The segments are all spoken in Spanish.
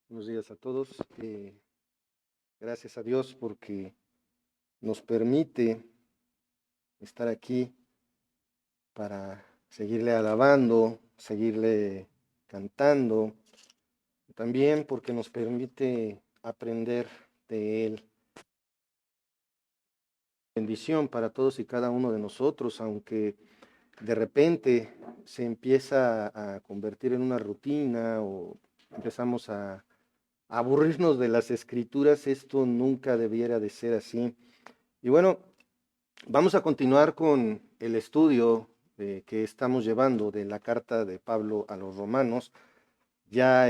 Buenos días a todos. Gracias a Dios porque nos permite estar aquí para seguirle alabando, seguirle cantando, también porque nos permite aprender de Él. Bendición para todos y cada uno de nosotros, aunque de repente se empieza a convertir en una rutina o empezamos a aburrirnos de las escrituras, esto nunca debiera de ser así. Y bueno, vamos a continuar con el estudio que estamos llevando de la carta de Pablo a los romanos, ya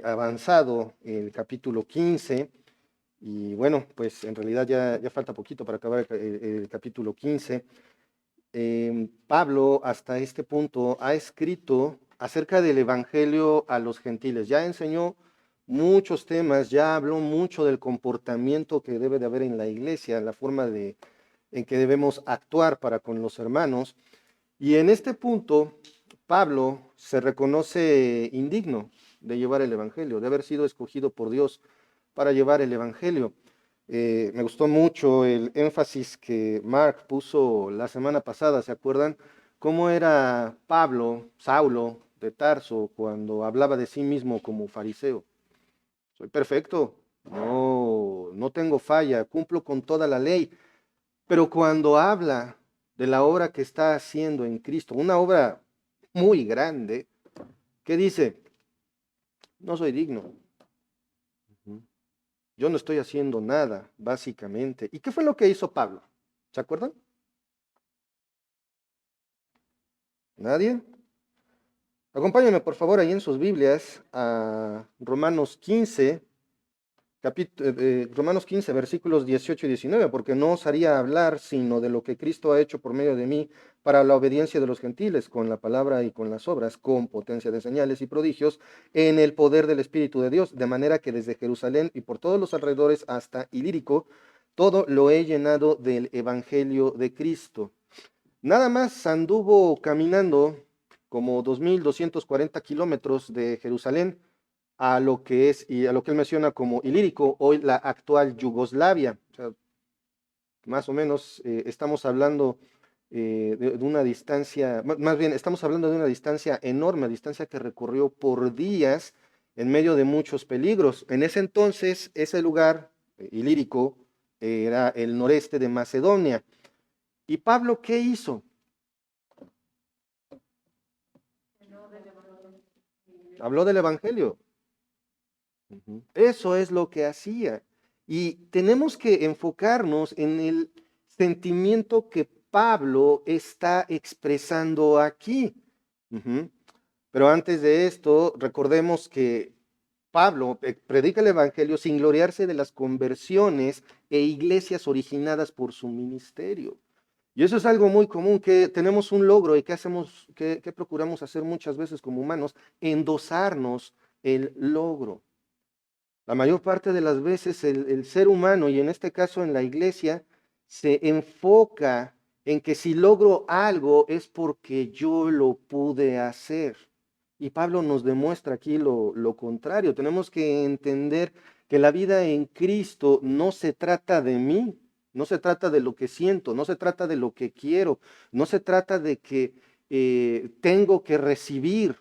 avanzado el capítulo 15, y bueno, pues en realidad ya falta poquito para acabar el capítulo 15. Pablo hasta este punto ha escrito acerca del Evangelio a los gentiles, ya enseñó muchos temas, ya habló mucho del comportamiento que debe de haber en la iglesia, la forma en que debemos actuar para con los hermanos. Y en este punto, Pablo se reconoce indigno de llevar el Evangelio, de haber sido escogido por Dios para llevar el Evangelio. Me gustó mucho el énfasis que Mark puso la semana pasada, ¿se acuerdan? ¿Cómo era Pablo, Saulo de Tarso, cuando hablaba de sí mismo como fariseo? Soy perfecto, no tengo falla, cumplo con toda la ley. Pero cuando habla de la obra que está haciendo en Cristo, una obra muy grande, ¿qué dice? No soy digno. Yo no estoy haciendo nada, básicamente. ¿Y qué fue lo que hizo Pablo? ¿Se acuerdan? ¿Nadie? Acompáñenme, por favor, ahí en sus Biblias a Romanos 15, Romanos 15, versículos 18 y 19, porque no osaría hablar sino de lo que Cristo ha hecho por medio de mí para la obediencia de los gentiles, con la palabra y con las obras, con potencia de señales y prodigios, en el poder del Espíritu de Dios, de manera que desde Jerusalén y por todos los alrededores hasta Ilírico, todo lo he llenado del Evangelio de Cristo. Nada más anduvo caminando como 2.240 kilómetros de Jerusalén a lo que es y a lo que él menciona como Ilírico, hoy la actual Yugoslavia. O sea, más o menos estamos hablando de una distancia, más bien estamos hablando de una distancia enorme, distancia que recorrió por días en medio de muchos peligros. En ese entonces, ese lugar, Ilírico, era el noreste de Macedonia. ¿Y Pablo qué hizo? Habló del Evangelio. Eso es lo que hacía. Y tenemos que enfocarnos en el sentimiento que Pablo está expresando aquí. Ujú. Pero antes de esto, recordemos que Pablo predica el Evangelio sin gloriarse de las conversiones e iglesias originadas por su ministerio. Y eso es algo muy común, que tenemos un logro y que hacemos, que procuramos hacer muchas veces como humanos, endosarnos el logro. La mayor parte de las veces el ser humano, y en este caso en la iglesia, se enfoca en que si logro algo es porque yo lo pude hacer. Y Pablo nos demuestra aquí lo contrario. Tenemos que entender que la vida en Cristo no se trata de mí, no se trata de lo que siento, no se trata de lo que quiero, no se trata de que tengo que recibir.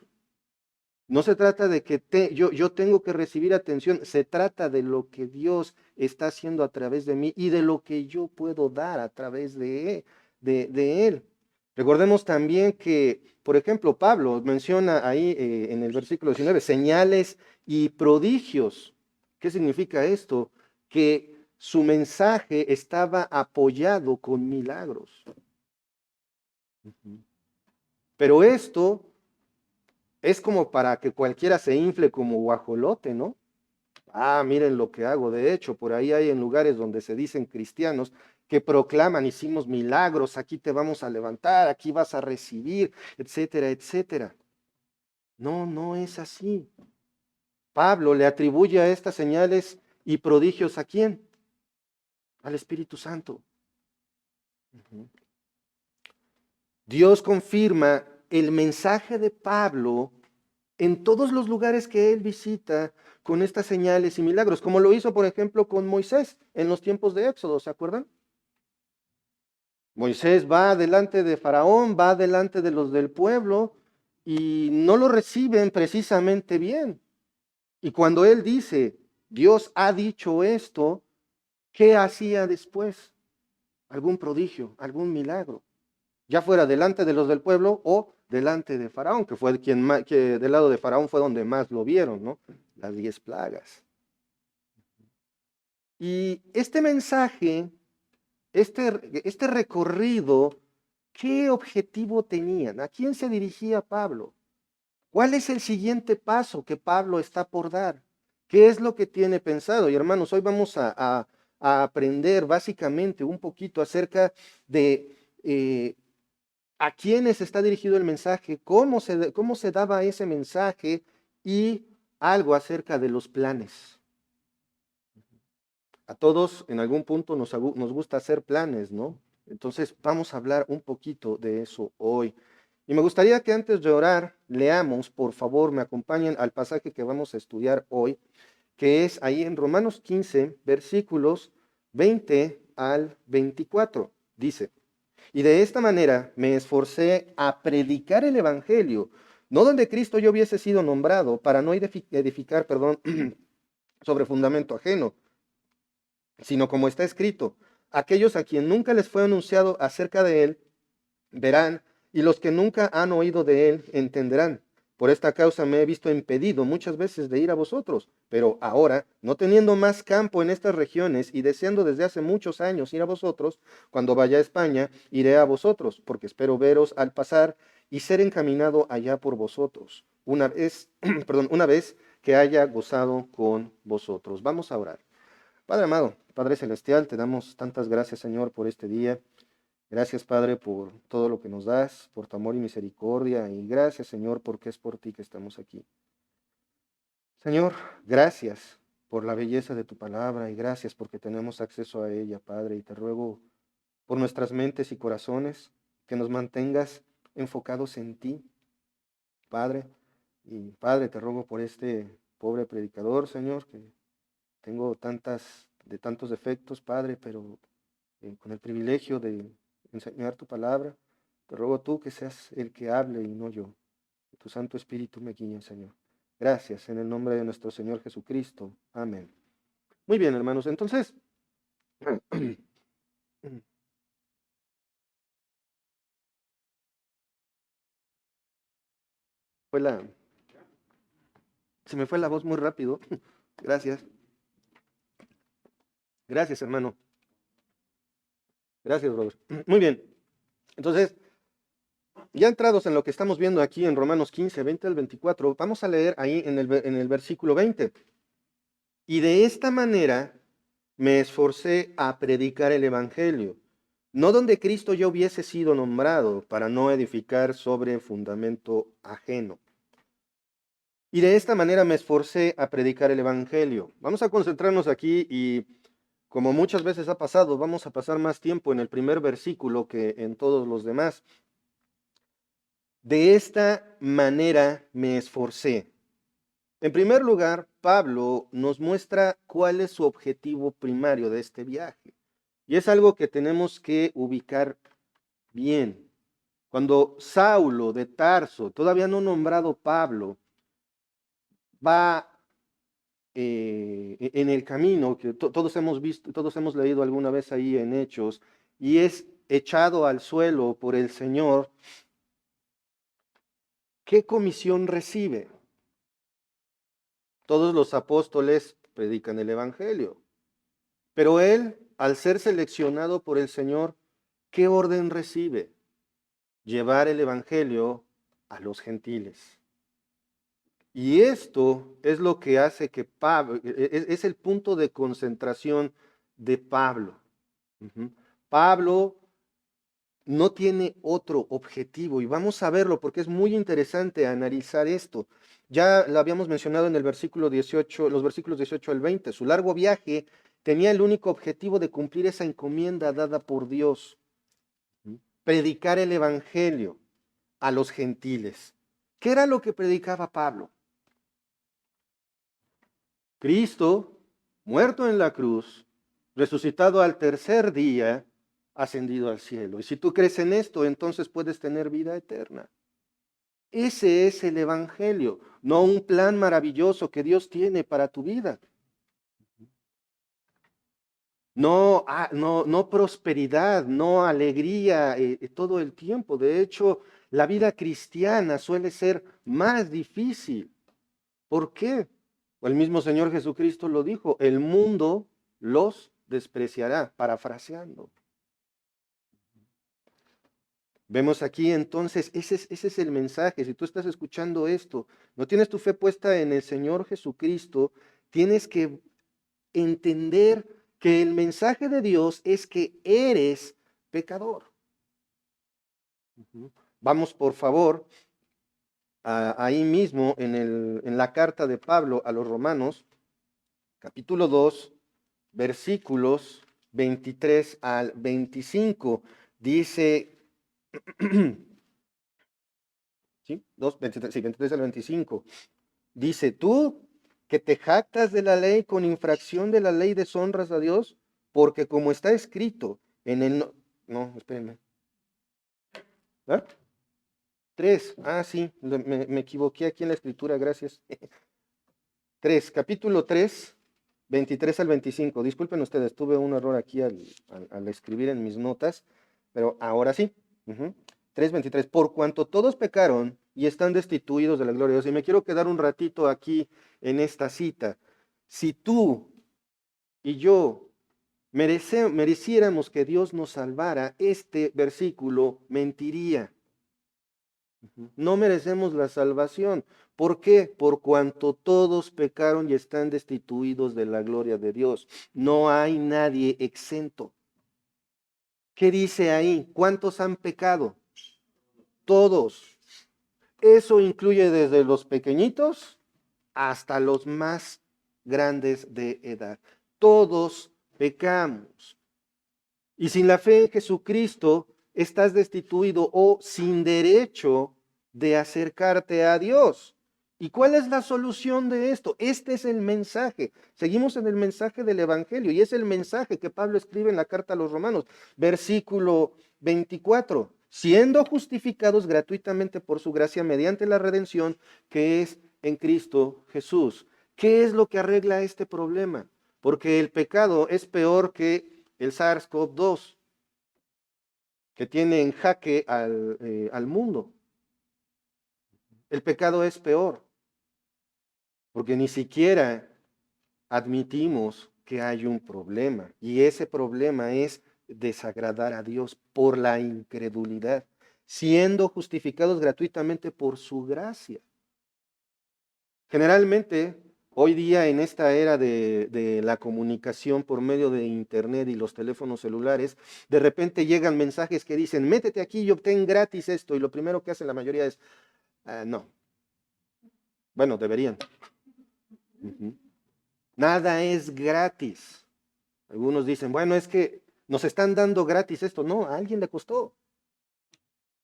No se trata de que yo tengo que recibir atención, se trata de lo que Dios está haciendo a través de mí y de lo que yo puedo dar a través de Él. Recordemos también que, por ejemplo, Pablo menciona ahí en el versículo 19, señales y prodigios. ¿Qué significa esto? Que su mensaje estaba apoyado con milagros. Pero esto es como para que cualquiera se infle como guajolote, ¿no? Ah, miren lo que hago. De hecho, por ahí hay en lugares donde se dicen cristianos que proclaman, hicimos milagros, aquí te vamos a levantar, aquí vas a recibir, etcétera, etcétera. No, no es así. Pablo le atribuye a estas señales y prodigios ¿a quién? Al Espíritu Santo. Dios confirma el mensaje de Pablo en todos los lugares que él visita con estas señales y milagros, como lo hizo, por ejemplo, con Moisés en los tiempos de Éxodo, ¿se acuerdan? Moisés va delante de Faraón, va delante de los del pueblo y no lo reciben precisamente bien. Y cuando él dice, Dios ha dicho esto, ¿qué hacía después? Algún prodigio, algún milagro, ya fuera delante de los del pueblo o delante de Faraón, que fue quien más, que del lado de Faraón fue donde más lo vieron, ¿no? Las 10 plagas. Y este mensaje, este recorrido, ¿qué objetivo tenían? ¿A quién se dirigía Pablo? ¿Cuál es el siguiente paso que Pablo está por dar? ¿Qué es lo que tiene pensado? Y hermanos, hoy vamos a aprender básicamente un poquito acerca de a quiénes está dirigido el mensaje, cómo se daba ese mensaje y algo acerca de los planes. A todos en algún punto nos gusta hacer planes, ¿no? Entonces vamos a hablar un poquito de eso hoy. Y me gustaría que antes de orar leamos, por favor, me acompañen al pasaje que vamos a estudiar hoy, que es ahí en Romanos 15, versículos 20 al 24. Dice, y de esta manera me esforcé a predicar el Evangelio, no donde Cristo yo hubiese sido nombrado, para no edificar, perdón, sobre fundamento ajeno, sino como está escrito, aquellos a quien nunca les fue anunciado acerca de él, verán, y los que nunca han oído de él entenderán. Por esta causa me he visto impedido muchas veces de ir a vosotros, pero ahora, no teniendo más campo en estas regiones y deseando desde hace muchos años ir a vosotros, cuando vaya a España, iré a vosotros, porque espero veros al pasar y ser encaminado allá por vosotros, una vez, perdón, una vez que haya gozado con vosotros. Vamos a orar. Padre amado, Padre celestial, te damos tantas gracias, Señor, por este día. Gracias, Padre, por todo lo que nos das, por tu amor y misericordia. Y gracias, Señor, porque es por ti que estamos aquí. Señor, gracias por la belleza de tu palabra y gracias porque tenemos acceso a ella, Padre. Y te ruego por nuestras mentes y corazones que nos mantengas enfocados en ti, Padre. Y Padre, te ruego por este pobre predicador, Señor, que tengo de tantos defectos, Padre, pero con el privilegio de enseñar tu palabra, te ruego tú que seas el que hable y no yo. Que tu Santo Espíritu me guíe, Señor. Gracias, en el nombre de nuestro Señor Jesucristo. Amén. Muy bien, hermanos, entonces, fue la, se me fue la voz muy rápido. Gracias. Gracias, hermano. Gracias, brother. Muy bien. Entonces, ya entrados en lo que estamos viendo aquí en Romanos 15, 20 al 24, vamos a leer ahí en el versículo 20. Y de esta manera me esforcé a predicar el Evangelio, no donde Cristo ya hubiese sido nombrado, para no edificar sobre fundamento ajeno. Y de esta manera me esforcé a predicar el Evangelio. Vamos a concentrarnos aquí y, como muchas veces ha pasado, vamos a pasar más tiempo en el primer versículo que en todos los demás. De esta manera me esforcé. En primer lugar, Pablo nos muestra cuál es su objetivo primario de este viaje. Y es algo que tenemos que ubicar bien. Cuando Saulo de Tarso, todavía no nombrado Pablo, va en el camino que todos hemos visto, todos hemos leído alguna vez ahí en Hechos, y es echado al suelo por el Señor, ¿qué comisión recibe? Todos los apóstoles predican el Evangelio, pero él, al ser seleccionado por el Señor, ¿qué orden recibe? Llevar el Evangelio a los gentiles. Y esto es lo que hace que Pablo, es el punto de concentración de Pablo. Pablo no tiene otro objetivo y vamos a verlo porque es muy interesante analizar esto. Ya lo habíamos mencionado en el versículo 18, los versículos 18 al 20. Su largo viaje tenía el único objetivo de cumplir esa encomienda dada por Dios, predicar el evangelio a los gentiles. ¿Qué era lo que predicaba Pablo? Cristo, muerto en la cruz, resucitado al tercer día, ascendido al cielo. Y si tú crees en esto, entonces puedes tener vida eterna. Ese es el Evangelio, no un plan maravilloso que Dios tiene para tu vida. No, no prosperidad, no alegría todo el tiempo. De hecho, la vida cristiana suele ser más difícil. ¿Por qué? El mismo Señor Jesucristo lo dijo, el mundo los despreciará, parafraseando. Vemos aquí entonces, ese es el mensaje. Si tú estás escuchando esto, no tienes tu fe puesta en el Señor Jesucristo, tienes que entender que el mensaje de Dios es que eres pecador. Vamos, por favor, ahí mismo en la carta de Pablo a los Romanos, capítulo 2, versículos 23 al 25. Dice, ¿sí? 2, 23, sí, 23 al 25. Dice, tú que te jactas de la ley con infracción de la ley deshonras a Dios, porque como está escrito en el... No, espérenme. ¿Ah? 3, sí, me equivoqué aquí en la escritura, gracias. 3, capítulo 3, 23 al 25. Disculpen ustedes, tuve un error aquí al escribir en mis notas, pero ahora sí. 3:23. Por cuanto todos pecaron y están destituidos de la gloria de Dios. Y me quiero quedar un ratito aquí en esta cita. Si tú y yo mereciéramos que Dios nos salvara, este versículo mentiría. No merecemos la salvación. ¿Por qué? Por cuanto todos pecaron y están destituidos de la gloria de Dios. No hay nadie exento. ¿Qué dice ahí? ¿Cuántos han pecado? Todos. Eso incluye desde los pequeñitos hasta los más grandes de edad. Todos pecamos. Y sin la fe en Jesucristo estás destituido o sin derecho de acercarte a Dios. ¿Y cuál es la solución de esto? Este es el mensaje. Seguimos en el mensaje del Evangelio y es el mensaje que Pablo escribe en la carta a los Romanos, versículo 24. Siendo justificados gratuitamente por su gracia mediante la redención que es en Cristo Jesús. ¿Qué es lo que arregla este problema? Porque el pecado es peor que el SARS-CoV-2, que tiene en jaque al mundo. El pecado es peor, porque ni siquiera admitimos que hay un problema, y ese problema es desagradar a Dios por la incredulidad, siendo justificados gratuitamente por su gracia. Generalmente, hoy día en esta era de la comunicación por medio de Internet y los teléfonos celulares, de repente llegan mensajes que dicen, métete aquí y obtén gratis esto, y lo primero que hace la mayoría es, no. Bueno, deberían. Nada es gratis. Algunos dicen, bueno, es que nos están dando gratis esto. No, a alguien le costó.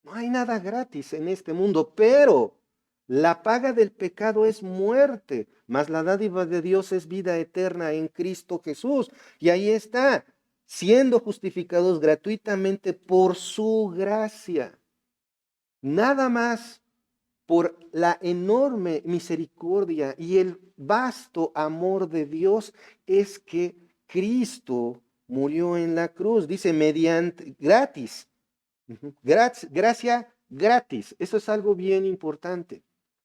No hay nada gratis en este mundo, pero la paga del pecado es muerte, mas la dádiva de Dios es vida eterna en Cristo Jesús. Y ahí está, siendo justificados gratuitamente por su gracia. Nada más por la enorme misericordia y el vasto amor de Dios es que Cristo murió en la cruz. Dice, mediante, gratis. Gracia gratis. Eso es algo bien importante.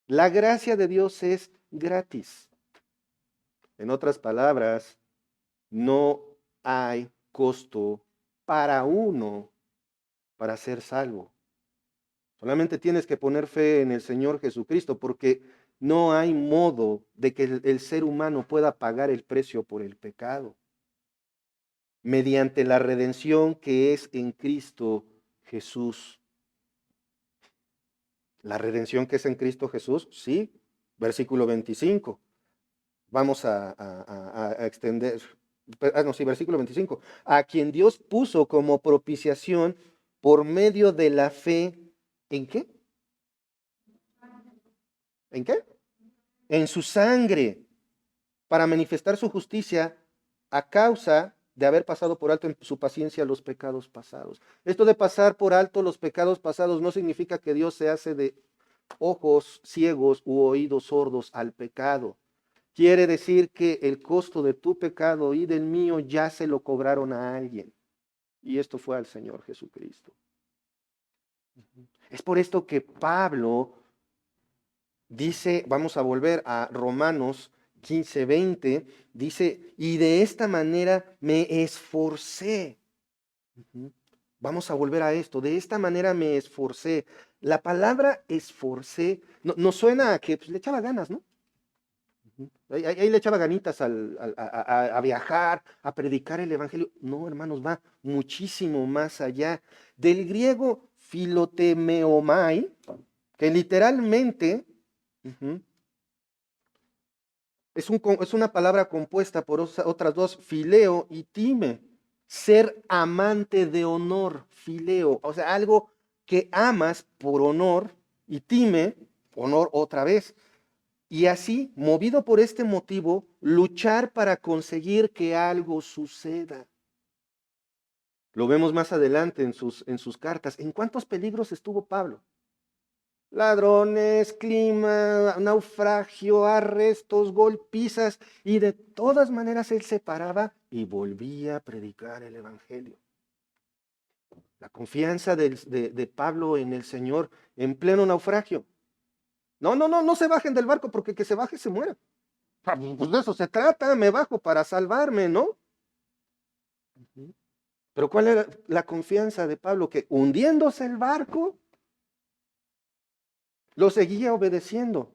La gracia de Dios es gratis. En otras palabras, no hay costo para uno para ser salvo. Solamente tienes que poner fe en el Señor Jesucristo porque no hay modo de que el ser humano pueda pagar el precio por el pecado. Mediante la redención que es en Cristo Jesús. La redención que es en Cristo Jesús, sí. Versículo 25. Vamos a extender. No, sí, versículo 25. A quien Dios puso como propiciación por medio de la fe. ¿En qué? ¿En qué? En su sangre, para manifestar su justicia a causa de haber pasado por alto en su paciencia los pecados pasados. Esto de pasar por alto los pecados pasados no significa que Dios se hace de ojos ciegos u oídos sordos al pecado. Quiere decir que el costo de tu pecado y del mío ya se lo cobraron a alguien. Y esto fue al Señor Jesucristo. Es por esto que Pablo dice, vamos a volver a Romanos 15:20, dice, y de esta manera me esforcé. Vamos a volver a esto, de esta manera me esforcé. La palabra esforcé nos suena a que pues, le echaba ganas, ¿no? Ahí le echaba ganitas a viajar, a predicar el Evangelio. No, hermanos, va muchísimo más allá. Del griego filotemeomai, que literalmente es una palabra compuesta por otras dos, fileo y time. Ser amante de honor, fileo, o sea, algo que amas por honor, y time, honor otra vez. Y así, movido por este motivo, luchar para conseguir que algo suceda. Lo vemos más adelante en sus cartas. ¿En cuántos peligros estuvo Pablo? Ladrones, clima, naufragio, arrestos, golpizas, y de todas maneras él se paraba y volvía a predicar el Evangelio. La confianza de Pablo en el Señor en pleno naufragio. No se bajen del barco porque que se baje se muera. Pues de eso se trata, me bajo para salvarme, ¿no? Pero ¿cuál era la confianza de Pablo? Que hundiéndose el barco, lo seguía obedeciendo.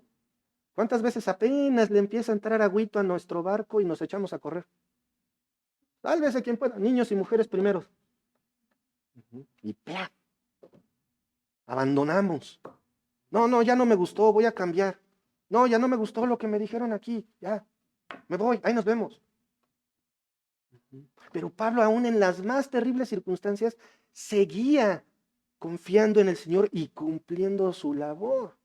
¿Cuántas veces apenas le empieza a entrar agüito a nuestro barco y nos echamos a correr? Sálvese quien pueda, niños y mujeres primeros. Y ¡plá! Abandonamos. No, ya no me gustó, voy a cambiar. No, ya no me gustó lo que me dijeron aquí, ya, me voy, ahí nos vemos. Pero Pablo, aún en las más terribles circunstancias, seguía confiando en el Señor y cumpliendo su labor.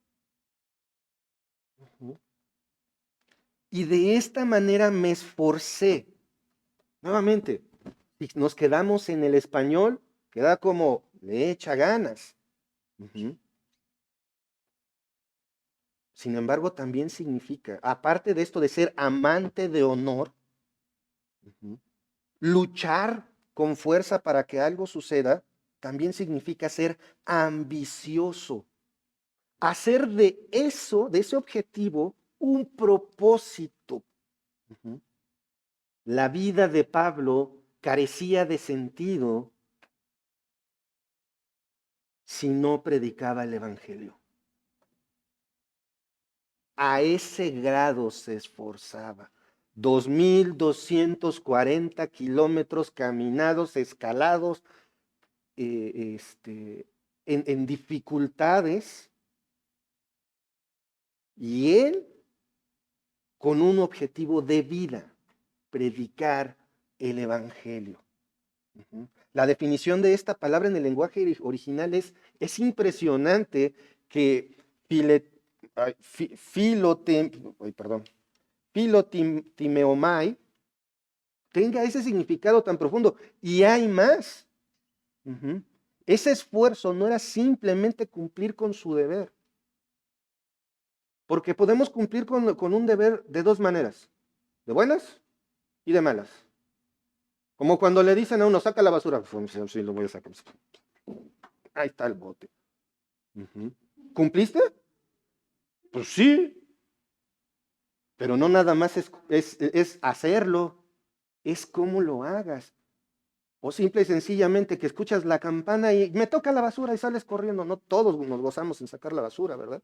Y de esta manera me esforcé. Nuevamente, si nos quedamos en el español, queda como le echa ganas. Sin embargo, también significa, aparte de esto de ser amante de honor, luchar con fuerza para que algo suceda, también significa ser ambicioso. Hacer de eso, de ese objetivo, un propósito. La vida de Pablo carecía de sentido si no predicaba el Evangelio. A ese grado se esforzaba. 2,240 kilómetros caminados, escalados, en dificultades. Y él con un objetivo de vida, predicar el Evangelio. La definición de esta palabra en el lenguaje original es impresionante que filotimeomai tenga ese significado tan profundo. Y hay más. Ese esfuerzo no era simplemente cumplir con su deber. Porque podemos cumplir con un deber de dos maneras, de buenas y de malas. Como cuando le dicen a uno, saca la basura, sí, lo voy a sacar. Ahí está el bote. ¿Cumpliste? Pues sí. Pero no nada más es hacerlo, es cómo lo hagas. O simple y sencillamente que escuchas la campana y me toca la basura y sales corriendo. No todos nos gozamos en sacar la basura, ¿verdad?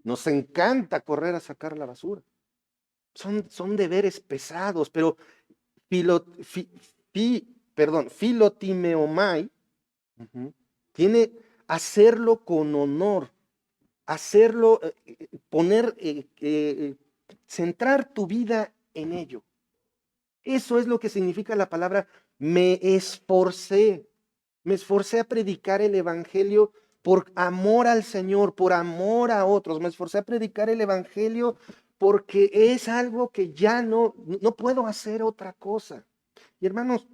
Nos encanta correr a sacar la basura. Son deberes pesados, pero filotimeomai tiene hacerlo con honor, hacerlo, centrar tu vida en ello. Eso es lo que significa la palabra me esforcé. Me esforcé a predicar el Evangelio por amor al Señor, por amor a otros. Me esforcé a predicar el Evangelio porque es algo que ya no puedo hacer otra cosa. Y hermanos,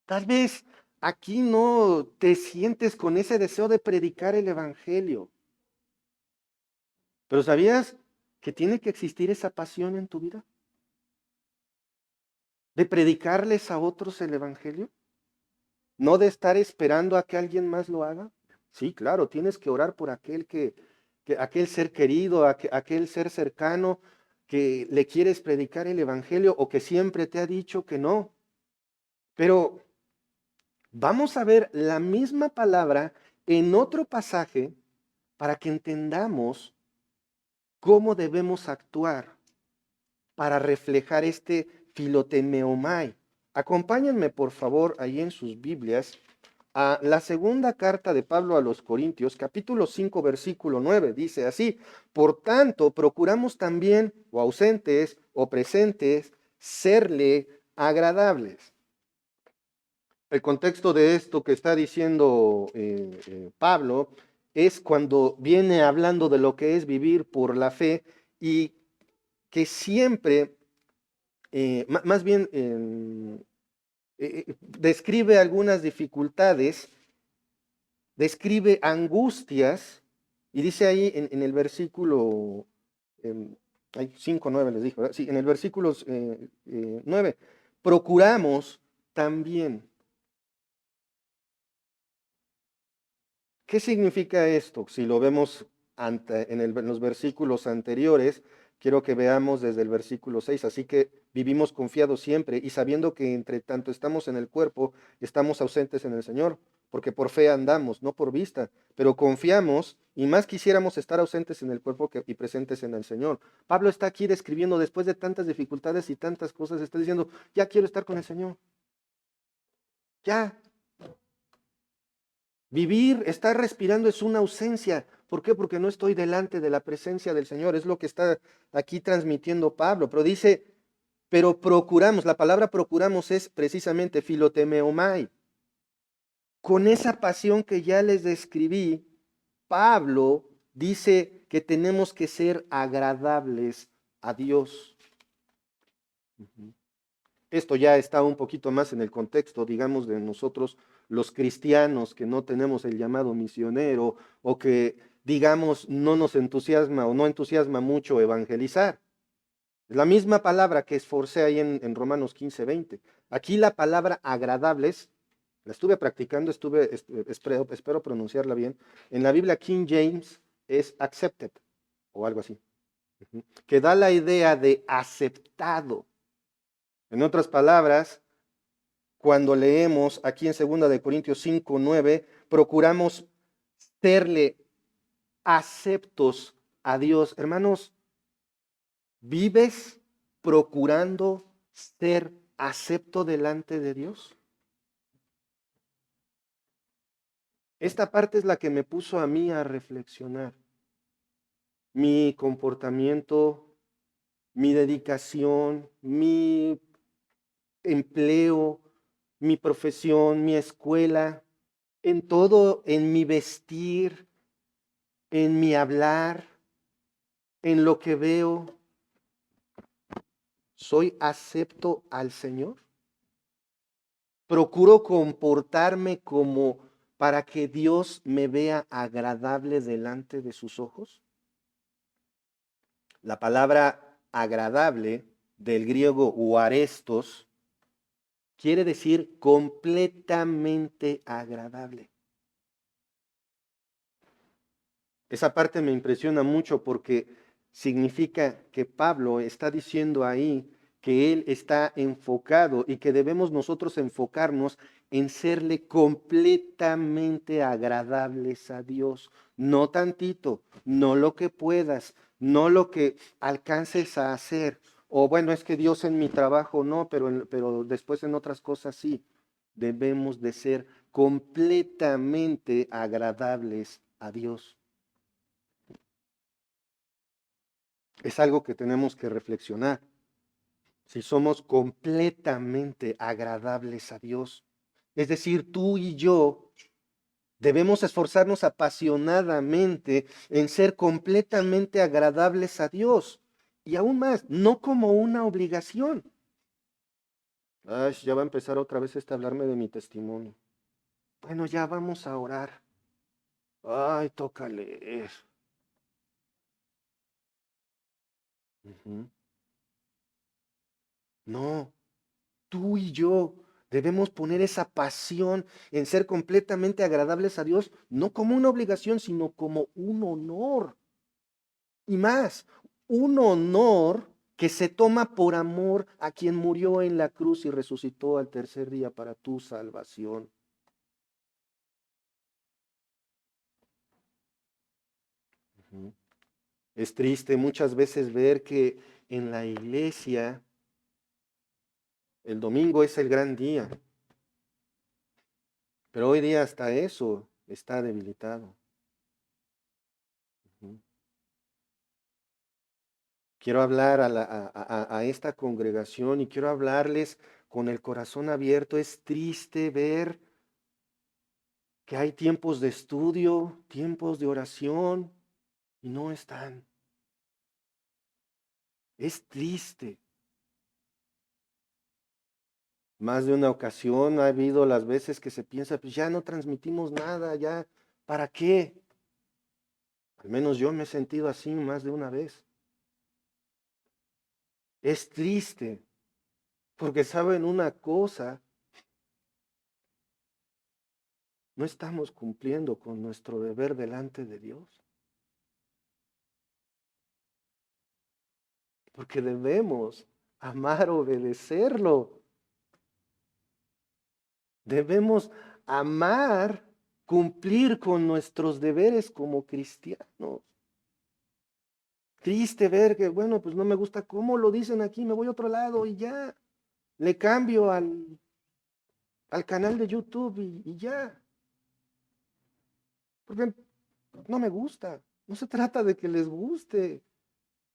tal vez aquí no te sientes con ese deseo de predicar el Evangelio, pero ¿sabías que tiene que existir esa pasión en tu vida? ¿De predicarles a otros el Evangelio? ¿No de estar esperando a que alguien más lo haga? Sí, claro, tienes que orar por aquel aquel ser querido, aquel ser cercano que le quieres predicar el Evangelio o que siempre te ha dicho que no. Pero vamos a ver la misma palabra en otro pasaje para que entendamos cómo debemos actuar para reflejar este filotemeomai. Acompáñenme, por favor, ahí en sus Biblias a la segunda carta de Pablo a los Corintios, capítulo 5, versículo 9. Dice así: por tanto, procuramos también, o ausentes o presentes, serle agradables. El contexto de esto que está diciendo Pablo es cuando viene hablando de lo que es vivir por la fe y que siempre, más bien, describe algunas dificultades, describe angustias, y dice ahí en el versículo, hay 5, 9 les dijo, ¿verdad? Sí, en el versículo 9, procuramos también. ¿Qué significa esto? Si lo vemos en los versículos anteriores, quiero que veamos desde el versículo 6. Así que vivimos confiados siempre y sabiendo que entre tanto estamos en el cuerpo, estamos ausentes en el Señor, porque por fe andamos, no por vista, pero confiamos y más quisiéramos estar ausentes en el cuerpo y presentes en el Señor. Pablo está aquí describiendo, después de tantas dificultades y tantas cosas, está diciendo, ya quiero estar con el Señor. Ya, vivir, estar respirando es una ausencia. ¿Por qué? Porque no estoy delante de la presencia del Señor. Es lo que está aquí transmitiendo Pablo. Pero dice, pero procuramos, la palabra procuramos es precisamente filotemeomai. Con esa pasión que ya les describí, Pablo dice que tenemos que ser agradables a Dios. Esto ya está un poquito más en el contexto, digamos, de nosotros los cristianos que no tenemos el llamado misionero o que, digamos, no nos entusiasma o no entusiasma mucho evangelizar. Es la misma palabra que esforcé ahí en Romanos 15, 20. Aquí la palabra agradables, la estuve practicando, espero pronunciarla bien. En la Biblia King James es accepted o algo así, que da la idea de aceptado. En otras palabras, cuando leemos aquí en 2 de Corintios 5, 9, procuramos serle aceptos a Dios. Hermanos, ¿vives procurando ser acepto delante de Dios? Esta parte es la que me puso a mí a reflexionar. Mi comportamiento, mi dedicación, mi empleo, mi profesión, mi escuela, en todo, en mi vestir, en mi hablar, en lo que veo, ¿soy acepto al Señor? ¿Procuro comportarme como para que Dios me vea agradable delante de sus ojos? La palabra agradable del griego huarestos quiere decir completamente agradable. Esa parte me impresiona mucho porque significa que Pablo está diciendo ahí que él está enfocado y que debemos nosotros enfocarnos en serle completamente agradables a Dios. No tantito, no lo que puedas, no lo que alcances a hacer. O bueno, es que Dios en mi trabajo no, pero después en otras cosas sí. Debemos de ser completamente agradables a Dios. Es algo que tenemos que reflexionar. Si somos completamente agradables a Dios, es decir, tú y yo Debemos esforzarnos apasionadamente en ser completamente agradables a Dios. Y aún más, no como una obligación. Ay, ya va a empezar otra vez a hablarme de mi testimonio. Bueno, ya vamos a orar. Ay, toca leer. Ujú. No, tú y yo debemos poner esa pasión en ser completamente agradables a Dios, no como una obligación, sino como un honor. Y más, un honor que se toma por amor a quien murió en la cruz y resucitó al tercer día para tu salvación. Ujú. Es triste muchas veces ver que en la iglesia el domingo es el gran día, pero hoy día hasta eso está debilitado. Ujú. Quiero hablar a esta congregación y quiero hablarles con el corazón abierto. Es triste ver que hay tiempos de estudio, tiempos de oración y no están. Es triste. Más de una ocasión ha habido las veces que se piensa, pues ya no transmitimos nada, ya, ¿para qué? Al menos yo me he sentido así más de una vez. Es triste, porque saben una cosa, no estamos cumpliendo con nuestro deber delante de Dios, porque debemos amar, obedecerlo. Debemos amar, cumplir con nuestros deberes como cristianos. Triste ver que, bueno, pues no me gusta cómo lo dicen aquí, me voy a otro lado y ya. Le cambio al canal de YouTube y ya. Porque no me gusta. No se trata de que les guste.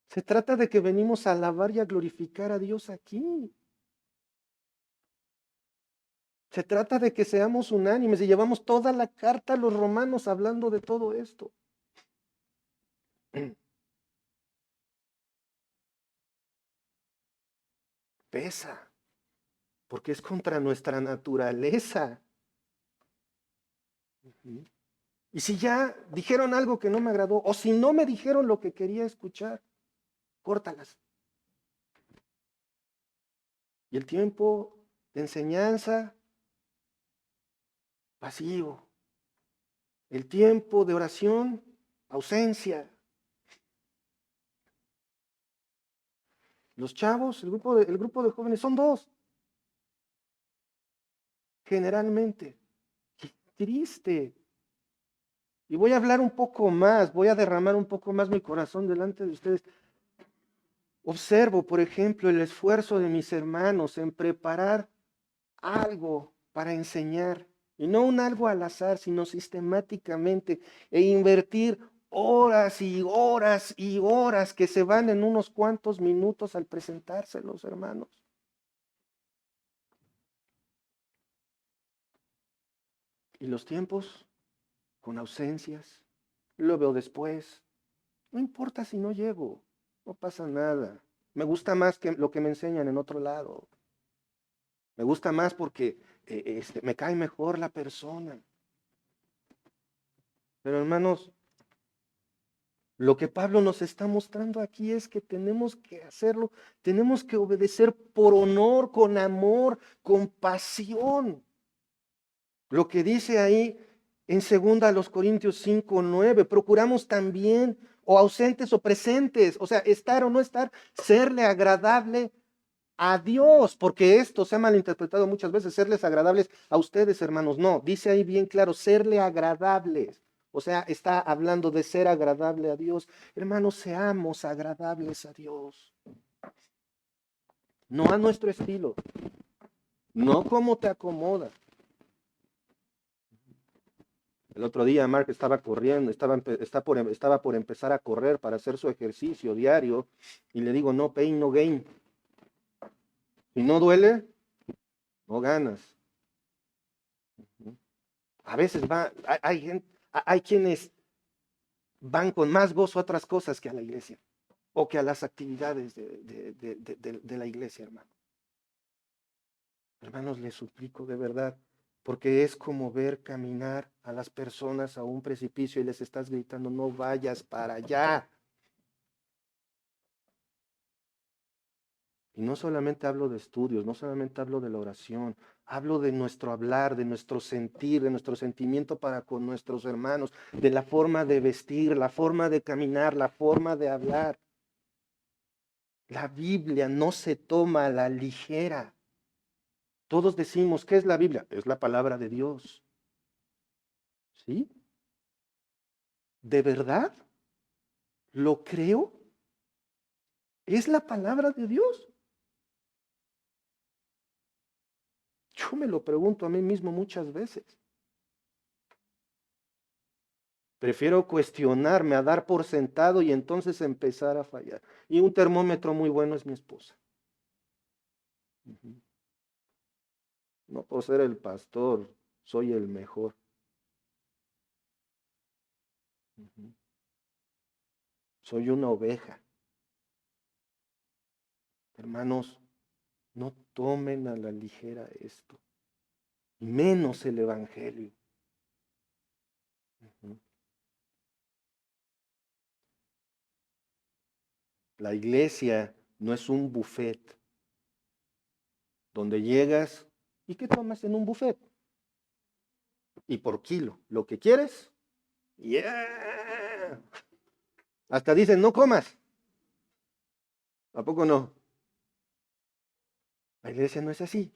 Se trata de que venimos a alabar y a glorificar a Dios aquí. Se trata de que seamos unánimes y llevamos toda la carta a los romanos hablando de todo esto. Pesa, porque es contra nuestra naturaleza. Ujú. Y si ya dijeron algo que no me agradó, o si no me dijeron lo que quería escuchar, córtalas. Y el tiempo de enseñanza, vacío. El tiempo de oración, ausencia. Los chavos, el grupo de jóvenes son dos, generalmente. Qué triste. Y voy a hablar un poco más, voy a derramar un poco más mi corazón delante de ustedes. Observo, por ejemplo, el esfuerzo de mis hermanos en preparar algo para enseñar, y no un algo al azar, sino sistemáticamente, e invertir horas y horas y horas que se van en unos cuantos minutos al presentárselos, hermanos. Y los tiempos con ausencias, lo veo después. No importa si no llego, no pasa nada. Me gusta más que lo que me enseñan en otro lado. Me gusta más porque me cae mejor la persona. Pero hermanos, lo que Pablo nos está mostrando aquí es que tenemos que hacerlo, tenemos que obedecer por honor, con amor, con pasión. Lo que dice ahí en 2 Corintios 5:9, procuramos también, o ausentes o presentes, o sea, estar o no estar, serle agradable a Dios, porque esto se ha malinterpretado muchas veces, serles agradables a ustedes, hermanos. No, dice ahí bien claro, serle agradables. O sea, está hablando de ser agradable a Dios. Hermanos, seamos agradables a Dios. No a nuestro estilo, no como te acomoda. El otro día Mark estaba corriendo, estaba por empezar a correr para hacer su ejercicio diario y le digo, no pain, no gain. Si no duele, no ganas. A veces hay quienes van con más gozo a otras cosas que a la iglesia o que a las actividades de la iglesia, hermano. Hermanos, les suplico de verdad, porque es como ver caminar a las personas a un precipicio y les estás gritando, no vayas para allá. Y no solamente hablo de estudios, no solamente hablo de la oración, hablo de nuestro hablar, de nuestro sentir, de nuestro sentimiento para con nuestros hermanos, de la forma de vestir, la forma de caminar, la forma de hablar. La Biblia no se toma a la ligera. Todos decimos, ¿qué es la Biblia? Es la palabra de Dios. ¿Sí? ¿De verdad? ¿Lo creo? ¿Es la palabra de Dios? Yo me lo pregunto a mí mismo muchas veces. Prefiero cuestionarme, a dar por sentado y entonces empezar a fallar. Y un termómetro muy bueno es mi esposa. No puedo ser el pastor, soy el mejor. Soy una oveja. Hermanos, no tomen a la ligera esto, y menos el Evangelio. La iglesia no es un buffet donde llegas y ¿qué tomas en un buffet? Y por kilo, lo que quieres, yeah. Hasta dicen, no comas. ¿A poco no? La iglesia no es así.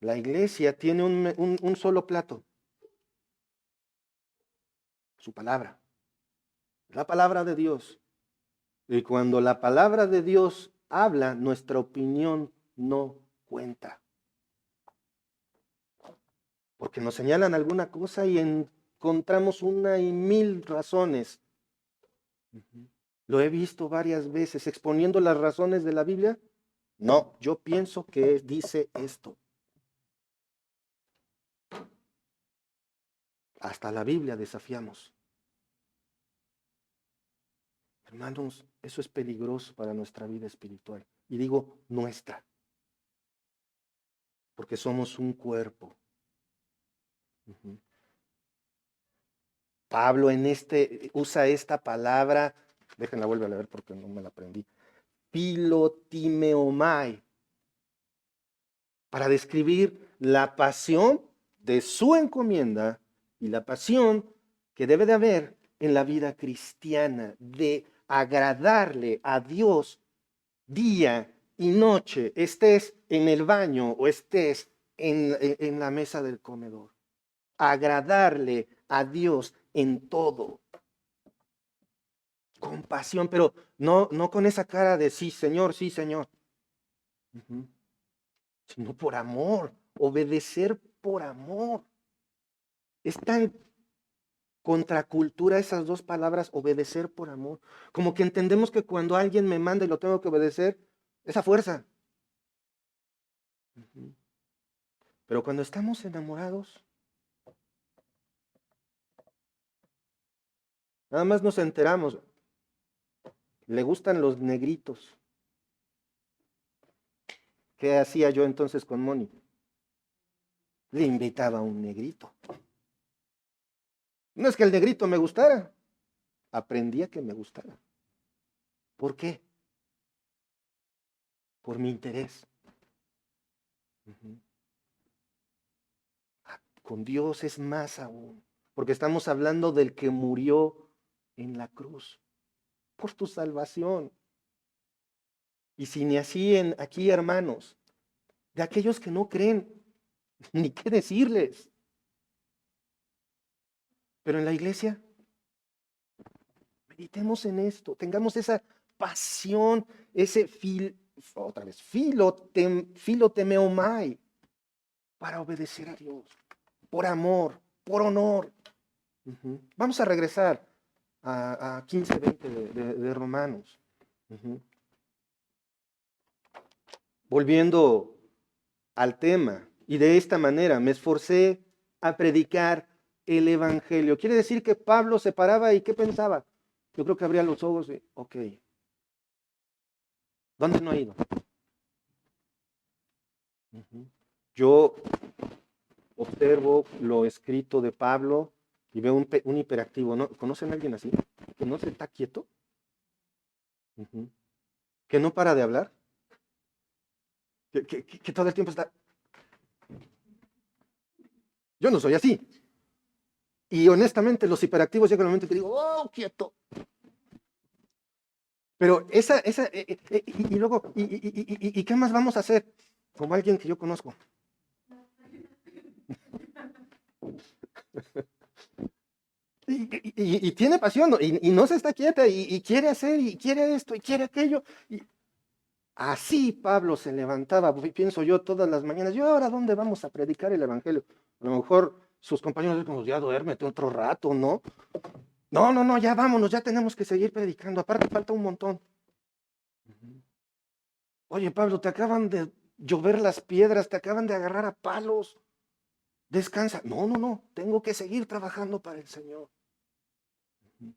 La iglesia tiene un solo plato. Su palabra. La palabra de Dios. Y cuando la palabra de Dios habla, nuestra opinión no cuenta. Porque nos señalan alguna cosa y encontramos una y mil razones. Lo he visto varias veces exponiendo las razones de la Biblia. No, yo pienso que dice esto. Hasta la Biblia desafiamos. Hermanos, eso es peligroso para nuestra vida espiritual. Y digo nuestra. Porque somos un cuerpo. Pablo usa esta palabra, déjenla vuelvo a leer porque no me la aprendí, filotimeomai, para describir la pasión de su encomienda y la pasión que debe de haber en la vida cristiana, de agradarle a Dios día y noche, estés en el baño o estés en la mesa del comedor. Agradarle a Dios en todo. Compasión, pero no con esa cara de sí, Señor, sí, Señor. Sino por amor, obedecer por amor. Es tan contracultura esas dos palabras, obedecer por amor. Como que entendemos que cuando alguien me manda y lo tengo que obedecer, es a fuerza. Pero cuando estamos enamorados, nada más nos enteramos. Le gustan los negritos. ¿Qué hacía yo entonces con Moni? Le invitaba a un negrito. No es que el negrito me gustara, aprendí a que me gustara. ¿Por qué? Por mi interés. Con Dios es más aún, porque estamos hablando del que murió en la cruz por tu salvación. Y si ni así aquí, hermanos, de aquellos que no creen, ni qué decirles. Pero en la iglesia, meditemos en esto, tengamos esa pasión, ese filotemeomai, para obedecer a Dios, por amor, por honor. Vamos a regresar a 15, 20 de Romanos. Volviendo al tema, y de esta manera me esforcé a predicar el evangelio. Quiere decir que Pablo se paraba y ¿qué pensaba? Yo creo que abría los ojos y, ok, ¿dónde no ha ido? Yo observo lo escrito de Pablo y veo un hiperactivo, ¿no? ¿Conocen a alguien así? Que no se está quieto, que no para de hablar, que todo el tiempo está... Yo no soy así. Y honestamente los hiperactivos llegan al momento que digo, oh, quieto. Pero y luego, ¿y qué más vamos a hacer? Como alguien que yo conozco. Y tiene pasión, ¿no? Y no se está quieta, y quiere hacer, y quiere esto, y quiere aquello. Y así Pablo se levantaba, pienso yo, todas las mañanas. ¿Y ahora dónde vamos a predicar el evangelio? A lo mejor sus compañeros dicen, ya duérmete otro rato, ¿no? No, ya vámonos, ya tenemos que seguir predicando. Aparte falta un montón. Oye, Pablo, te acaban de llover las piedras, te acaban de agarrar a palos. Descansa. No, tengo que seguir trabajando para el Señor.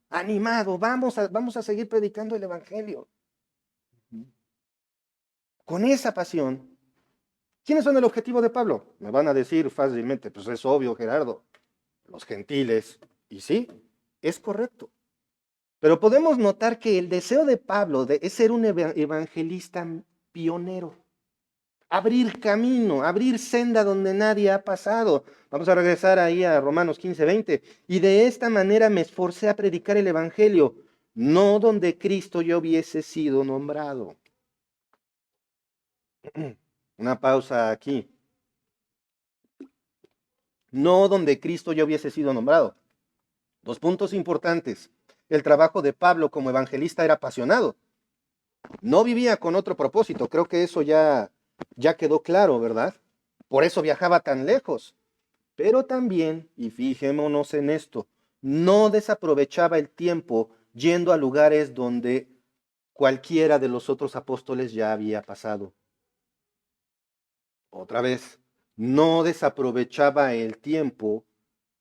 Animado, vamos a seguir predicando el evangelio. Con esa pasión. ¿Quiénes son el objetivo de Pablo? Me van a decir fácilmente, pues es obvio, Gerardo, los gentiles. Y sí, es correcto. Pero podemos notar que el deseo de Pablo es ser un evangelista pionero. Abrir camino, abrir senda donde nadie ha pasado. Vamos a regresar ahí a Romanos 15:20. Y de esta manera me esforcé a predicar el evangelio, no donde Cristo ya hubiese sido nombrado. Una pausa aquí. No donde Cristo ya hubiese sido nombrado. Dos puntos importantes. El trabajo de Pablo como evangelista era apasionado. No vivía con otro propósito. Creo que eso ya quedó claro, ¿verdad? Por eso viajaba tan lejos. Pero también, y fijémonos en esto, no desaprovechaba el tiempo yendo a lugares donde cualquiera de los otros apóstoles ya había pasado. Otra vez, no desaprovechaba el tiempo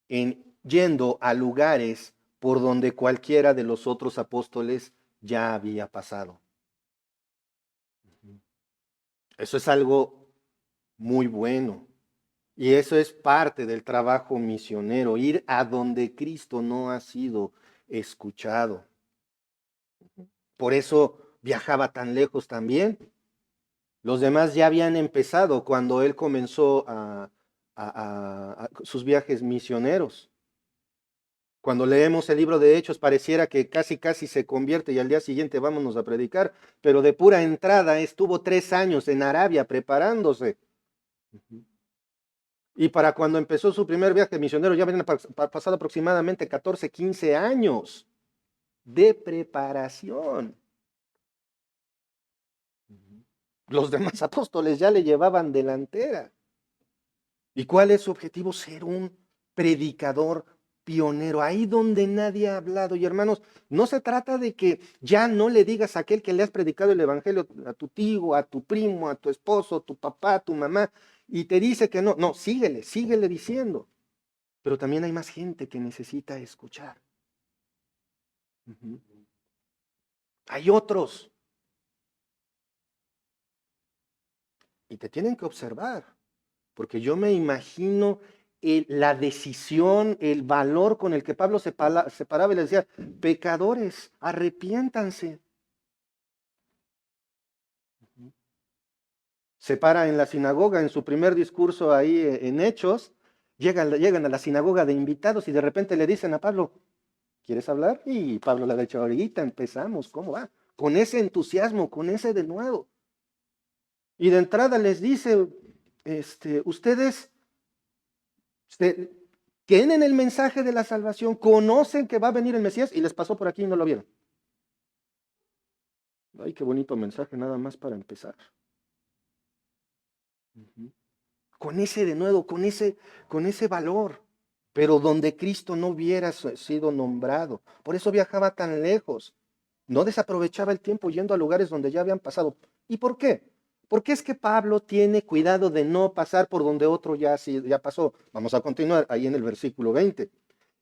en yendo a lugares por donde cualquiera de los otros apóstoles ya había pasado. Eso es algo muy bueno. Y eso es parte del trabajo misionero, ir a donde Cristo no ha sido escuchado. Por eso viajaba tan lejos también. Los demás ya habían empezado cuando él comenzó sus viajes misioneros. Cuando leemos el libro de Hechos pareciera que casi se convierte y al día siguiente vámonos a predicar, pero de pura entrada estuvo 3 años en Arabia preparándose. Y para cuando empezó su primer viaje misionero ya habían pasado aproximadamente 14, 15 años de preparación. Los demás apóstoles ya le llevaban delantera. ¿Y cuál es su objetivo? Ser un predicador pionero, ahí donde nadie ha hablado. Y hermanos, no se trata de que ya no le digas a aquel que le has predicado el evangelio, a tu tío, a tu primo, a tu esposo, a tu papá, a tu mamá, y te dice que no. No, síguele diciendo. Pero también hay más gente que necesita escuchar. Hay otros. Y te tienen que observar. Porque yo me imagino la decisión, el valor con el que Pablo se paraba y le decía, pecadores, arrepiéntanse. Se para en la sinagoga, en su primer discurso ahí en Hechos, llegan a la sinagoga de invitados y de repente le dicen a Pablo, ¿quieres hablar? Y Pablo le ha dicho, ahorita empezamos, ¿cómo va? Con ese entusiasmo, con ese de nuevo. Y de entrada les dice, ustedes tienen el mensaje de la salvación, conocen que va a venir el Mesías y les pasó por aquí y no lo vieron. Ay, qué bonito mensaje, nada más para empezar. Con ese de nuevo, con ese valor, pero donde Cristo no hubiera sido nombrado. Por eso viajaba tan lejos. No desaprovechaba el tiempo yendo a lugares donde ya habían pasado. ¿Y por qué? ¿Por qué es que Pablo tiene cuidado de no pasar por donde otro ya pasó? Vamos a continuar ahí en el versículo 20.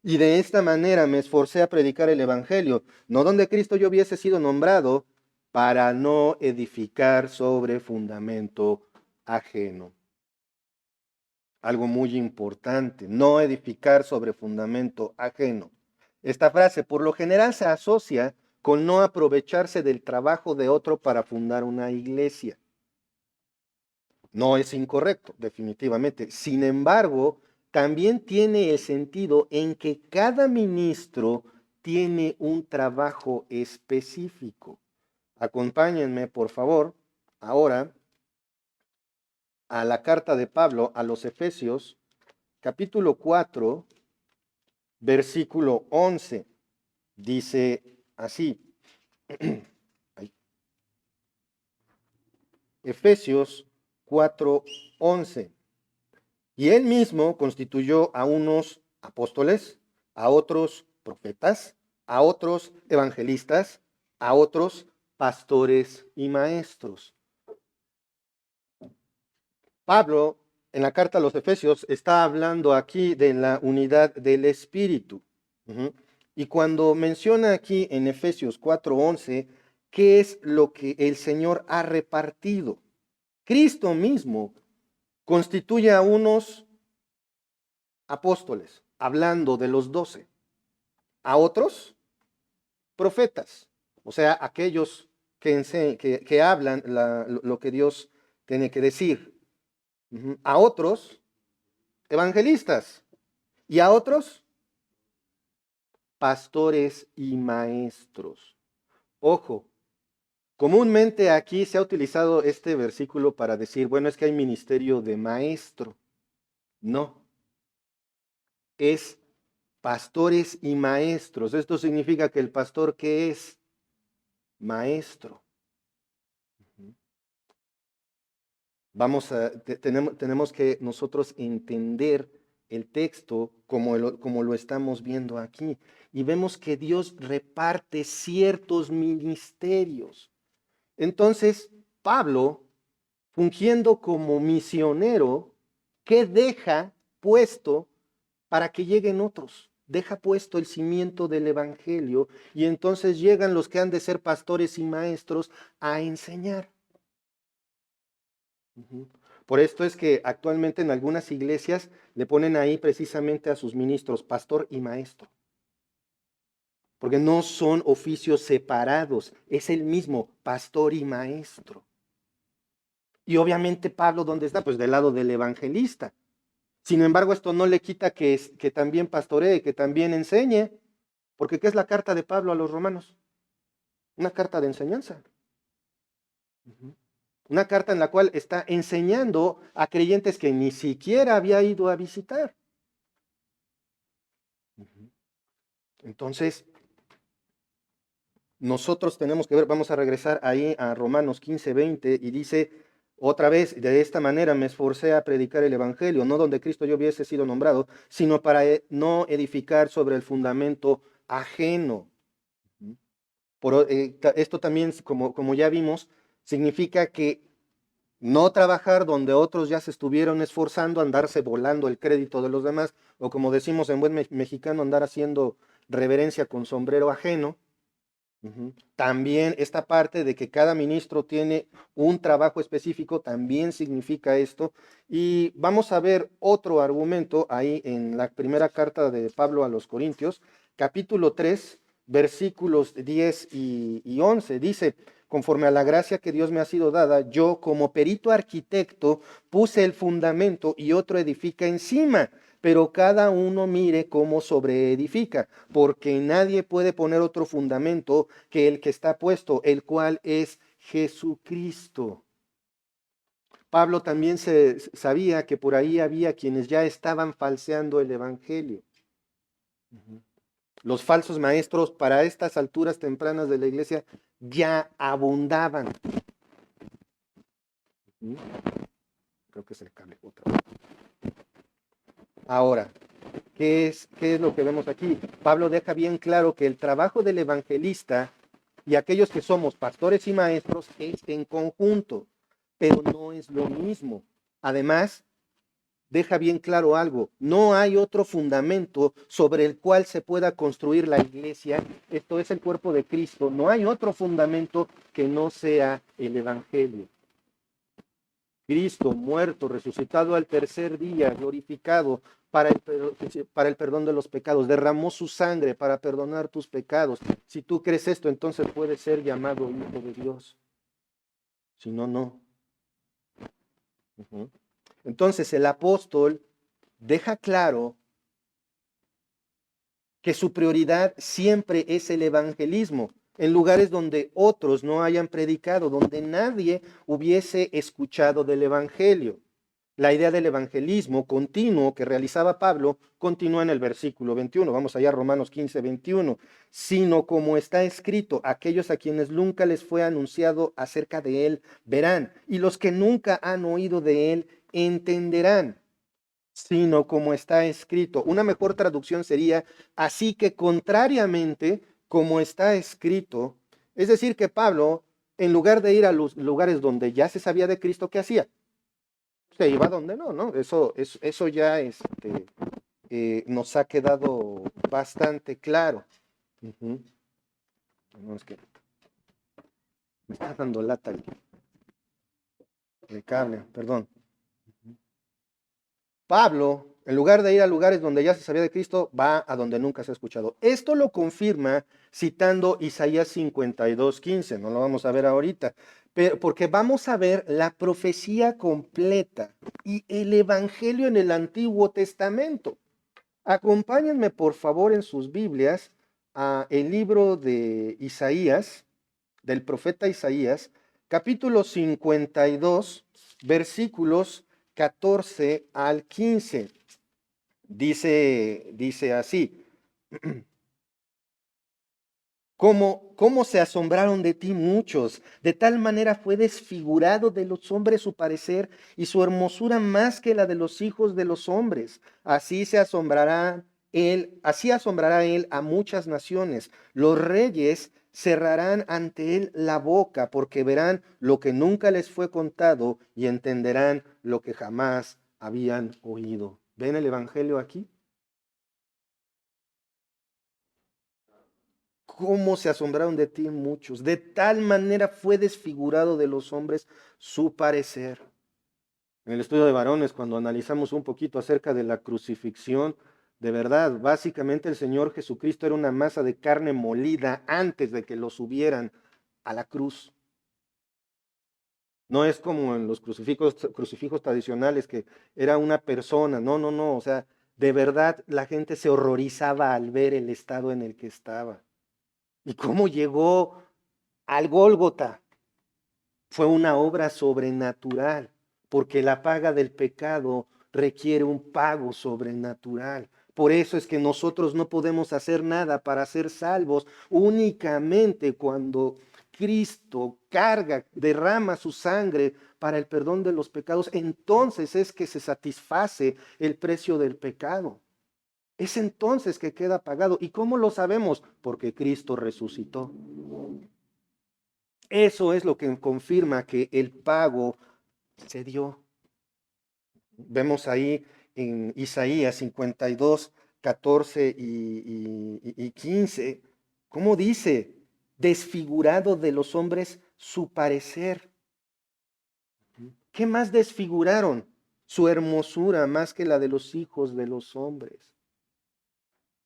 Y de esta manera me esforcé a predicar el Evangelio, no donde Cristo yo hubiese sido nombrado, para no edificar sobre fundamento ajeno. Algo muy importante, no edificar sobre fundamento ajeno. Esta frase por lo general se asocia con no aprovecharse del trabajo de otro para fundar una iglesia. No es incorrecto, definitivamente. Sin embargo, también tiene el sentido en que cada ministro tiene un trabajo específico. Acompáñenme, por favor, ahora a la carta de Pablo a los Efesios, capítulo 4, versículo 11. Dice así. Efesios 4:11. Y él mismo constituyó a unos apóstoles, a otros profetas, a otros evangelistas, a otros pastores y maestros. Pablo, en la carta a los Efesios, está hablando aquí de la unidad del Espíritu. Y cuando menciona aquí en Efesios 4:11, ¿qué es lo que el Señor ha repartido? Cristo mismo constituye a unos apóstoles, hablando de los 12, a otros profetas, o sea, aquellos que hablan lo que Dios tiene que decir, a otros evangelistas y a otros pastores y maestros. Ojo, comúnmente aquí se ha utilizado este versículo para decir, bueno, es que hay ministerio de maestro. No, es pastores y maestros. Esto significa que el pastor, ¿qué es? Maestro. Tenemos que nosotros entender el texto como lo estamos viendo aquí. Y vemos que Dios reparte ciertos ministerios. Entonces, Pablo, fungiendo como misionero, ¿qué deja puesto para que lleguen otros? Deja puesto el cimiento del evangelio y entonces llegan los que han de ser pastores y maestros a enseñar. Por esto es que actualmente en algunas iglesias le ponen ahí precisamente a sus ministros pastor y maestro. Porque no son oficios separados, es el mismo pastor y maestro. Y obviamente Pablo, ¿dónde está? Pues del lado del evangelista. Sin embargo, esto no le quita que también pastoree, que también enseñe, porque ¿qué es la carta de Pablo a los romanos? Una carta de enseñanza. Una carta en la cual está enseñando a creyentes que ni siquiera había ido a visitar. Entonces, nosotros tenemos que ver, vamos a regresar ahí a Romanos 15:20 y dice, otra vez, de esta manera me esforcé a predicar el Evangelio, no donde Cristo yo hubiese sido nombrado, sino para no edificar sobre el fundamento ajeno. Esto también, como ya vimos, significa que no trabajar donde otros ya se estuvieron esforzando, andarse volando el crédito de los demás, o como decimos en buen mexicano, andar haciendo reverencia con sombrero ajeno. También esta parte de que cada ministro tiene un trabajo específico, también significa esto. Y vamos a ver otro argumento ahí en la primera carta de Pablo a los Corintios, capítulo 3, versículos 10 y 11. Dice, conforme a la gracia que Dios me ha sido dada, yo como perito arquitecto puse el fundamento y otro edifica encima, pero cada uno mire cómo sobreedifica, porque nadie puede poner otro fundamento que el que está puesto, el cual es Jesucristo. Pablo también sabía que por ahí había quienes ya estaban falseando el evangelio. Los falsos maestros para estas alturas tempranas de la iglesia ya abundaban. Creo que es el cable otra vez. Ahora, ¿qué es lo que vemos aquí? Pablo deja bien claro que el trabajo del evangelista y aquellos que somos pastores y maestros es en conjunto. pero no es lo mismo. Además, deja bien claro algo, no hay otro fundamento sobre el cual se pueda construir la iglesia, esto es el cuerpo de Cristo, no hay otro fundamento que no sea el Evangelio. Cristo muerto, resucitado al tercer día, glorificado para el perdón de los pecados, derramó su sangre para perdonar tus pecados. Si tú crees esto, entonces puedes ser llamado hijo de Dios. Si no, no. Entonces el apóstol deja claro que su prioridad siempre es el evangelismo, en lugares donde otros no hayan predicado, donde nadie hubiese escuchado del evangelio. La idea del evangelismo continuo que realizaba Pablo continúa en el versículo 21. Vamos allá a Romanos 15, 21. Sino como está escrito, aquellos a quienes nunca les fue anunciado acerca de él verán, y los que nunca han oído de él entenderán. Sino como está escrito. Una mejor traducción sería, así que contrariamente, como está escrito, es decir, que Pablo, en lugar de ir a los lugares donde ya se sabía de Cristo, ¿qué hacía? Se iba donde no, ¿no? Eso ya nos ha quedado bastante claro. No, es que me está dando lata el cable, perdón. Pablo, en lugar de ir a lugares donde ya se sabía de Cristo, va a donde nunca se ha escuchado. Esto lo confirma citando Isaías 52:15, no lo vamos a ver ahorita, pero porque vamos a ver la profecía completa y el evangelio en el Antiguo Testamento. Acompáñenme por favor en sus Biblias a el libro de Isaías, del profeta Isaías, capítulo 52, versículos 14 al 15. Dice así, ¿Cómo se asombraron de ti muchos? De tal manera fue desfigurado de los hombres su parecer y su hermosura más que la de los hijos de los hombres. Así asombrará él a muchas naciones. Los reyes cerrarán ante él la boca porque verán lo que nunca les fue contado y entenderán lo que jamás habían oído. ¿Ven el evangelio aquí? Cómo se asombraron de ti muchos. De tal manera fue desfigurado de los hombres su parecer. En el estudio de varones, cuando analizamos un poquito acerca de la crucifixión, de verdad, básicamente el Señor Jesucristo era una masa de carne molida antes de que lo subieran a la cruz. No es como en los crucifijos tradicionales que era una persona. No, no, no. O sea, de verdad la gente se horrorizaba al ver el estado en el que estaba. ¿Y cómo llegó al Gólgota? Fue una obra sobrenatural, porque la paga del pecado requiere un pago sobrenatural. Por eso es que nosotros no podemos hacer nada para ser salvos, únicamente cuando Cristo derrama su sangre para el perdón de los pecados, entonces es que se satisface el precio del pecado. Es entonces que queda pagado. ¿Y cómo lo sabemos? Porque Cristo resucitó. Eso es lo que confirma que el pago se dio. Vemos ahí en Isaías 52, 14 y 15, cómo dice, desfigurado de los hombres su parecer. ¿Qué más desfiguraron? Su hermosura más que la de los hijos de los hombres.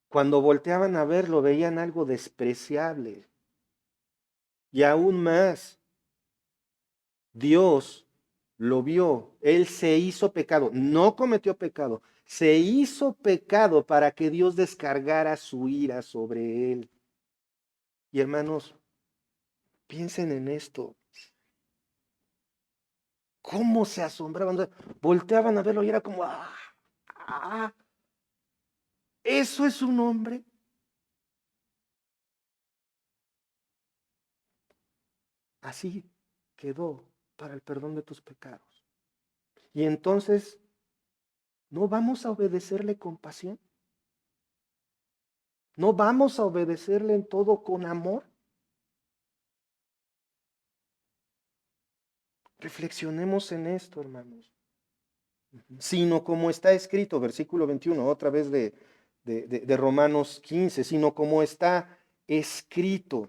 Cuando volteaban a verlo veían algo despreciable. Y aún más, Dios lo vio, Él se hizo pecado, no cometió pecado, se hizo pecado para que Dios descargara su ira sobre Él. Y hermanos, piensen en esto. ¿Cómo se asombraban? Volteaban a verlo y era como, ¿eso es un hombre? Así quedó para el perdón de tus pecados. Y entonces, ¿no vamos a obedecerle con pasión? ¿No vamos a obedecerle en todo con amor? Reflexionemos en esto, hermanos. Sino como está escrito, versículo 21, otra vez de Romanos 15, sino como está escrito.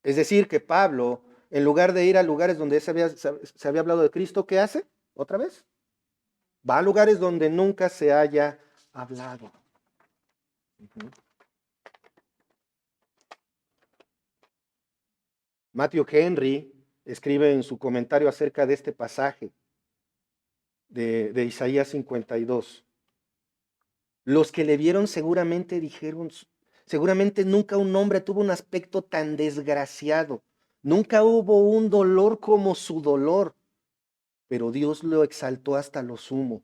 Es decir, que Pablo, en lugar de ir a lugares donde se había hablado de Cristo, ¿qué hace? ¿Otra vez? Va a lugares donde nunca se haya hablado. Matthew Henry escribe en su comentario acerca de este pasaje de Isaías 52. Los que le vieron seguramente dijeron, seguramente nunca un hombre tuvo un aspecto tan desgraciado. Nunca hubo un dolor como su dolor, pero Dios lo exaltó hasta lo sumo.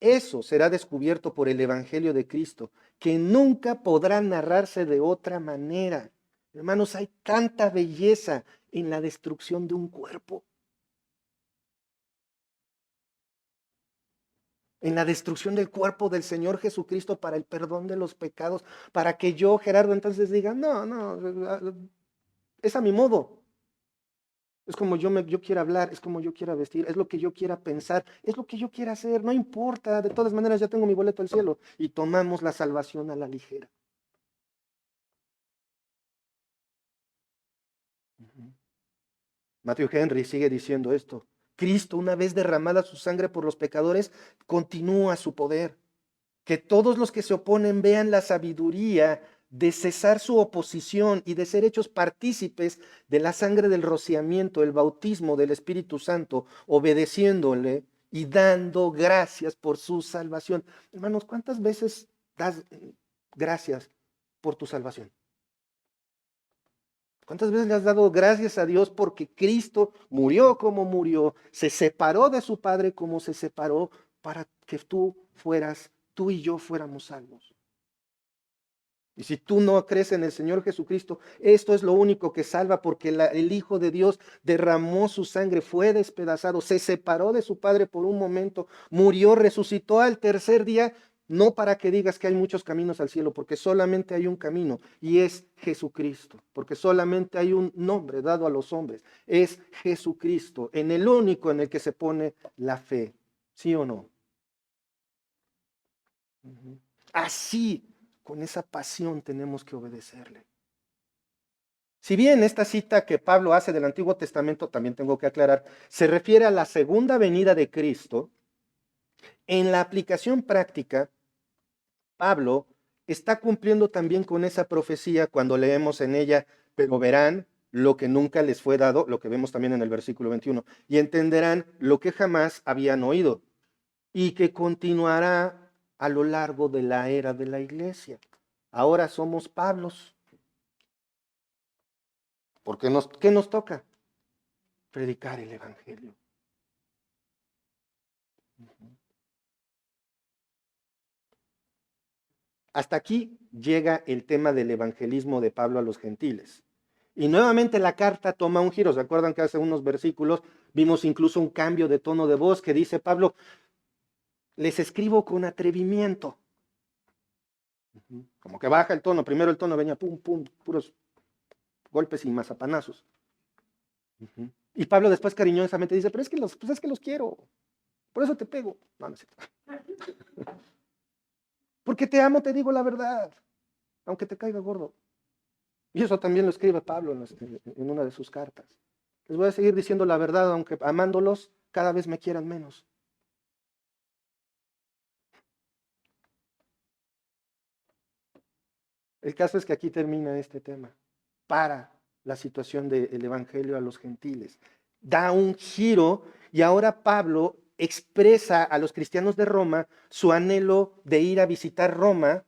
Eso será descubierto por el Evangelio de Cristo, que nunca podrá narrarse de otra manera. Hermanos, hay tanta belleza en la destrucción de un cuerpo, en la destrucción del cuerpo del Señor Jesucristo para el perdón de los pecados, para que yo, Gerardo, entonces diga, no, es a mi modo. Es como yo quiera hablar, es como yo quiera vestir, es lo que yo quiera pensar, es lo que yo quiera hacer, no importa, de todas maneras ya tengo mi boleto al cielo y tomamos la salvación a la ligera. Matthew Henry sigue diciendo esto. Cristo, una vez derramada su sangre por los pecadores, continúa su poder. Que todos los que se oponen vean la sabiduría de cesar su oposición y de ser hechos partícipes de la sangre del rociamiento, el bautismo del Espíritu Santo, obedeciéndole y dando gracias por su salvación. Hermanos, ¿cuántas veces das gracias por tu salvación? ¿Cuántas veces le has dado gracias a Dios porque Cristo murió como murió, se separó de su Padre como se separó para que tú y yo fuéramos salvos? Y si tú no crees en el Señor Jesucristo, esto es lo único que salva porque el Hijo de Dios derramó su sangre, fue despedazado, se separó de su Padre por un momento, murió, resucitó al tercer día, no para que digas que hay muchos caminos al cielo, porque solamente hay un camino y es Jesucristo, porque solamente hay un nombre dado a los hombres, es Jesucristo, en el único en el que se pone la fe, ¿sí o no? Así, con esa pasión tenemos que obedecerle. Si bien esta cita que Pablo hace del Antiguo Testamento, también tengo que aclarar, se refiere a la segunda venida de Cristo, en la aplicación práctica, Pablo está cumpliendo también con esa profecía cuando leemos en ella, pero verán lo que nunca les fue dado, lo que vemos también en el versículo 21, y entenderán lo que jamás habían oído y que continuará a lo largo de la era de la iglesia. Ahora somos Pablos. Porque ¿qué nos toca? Predicar el Evangelio. Hasta aquí llega el tema del evangelismo de Pablo a los gentiles. Y nuevamente la carta toma un giro. ¿Se acuerdan que hace unos versículos vimos incluso un cambio de tono de voz que dice Pablo, les escribo con atrevimiento? Como que baja el tono. Primero el tono venía pum, pum, puros golpes y mazapanazos. Y Pablo después cariñosamente dice, pero es que los quiero. Por eso te pego. No, no es cierto. Porque te amo, te digo la verdad, aunque te caiga gordo. Y eso también lo escribe Pablo en una de sus cartas. Les voy a seguir diciendo la verdad, aunque amándolos cada vez me quieran menos. El caso es que aquí termina este tema. Para la situación del Evangelio a los gentiles. Da un giro y ahora Pablo expresa a los cristianos de Roma su anhelo de ir a visitar Roma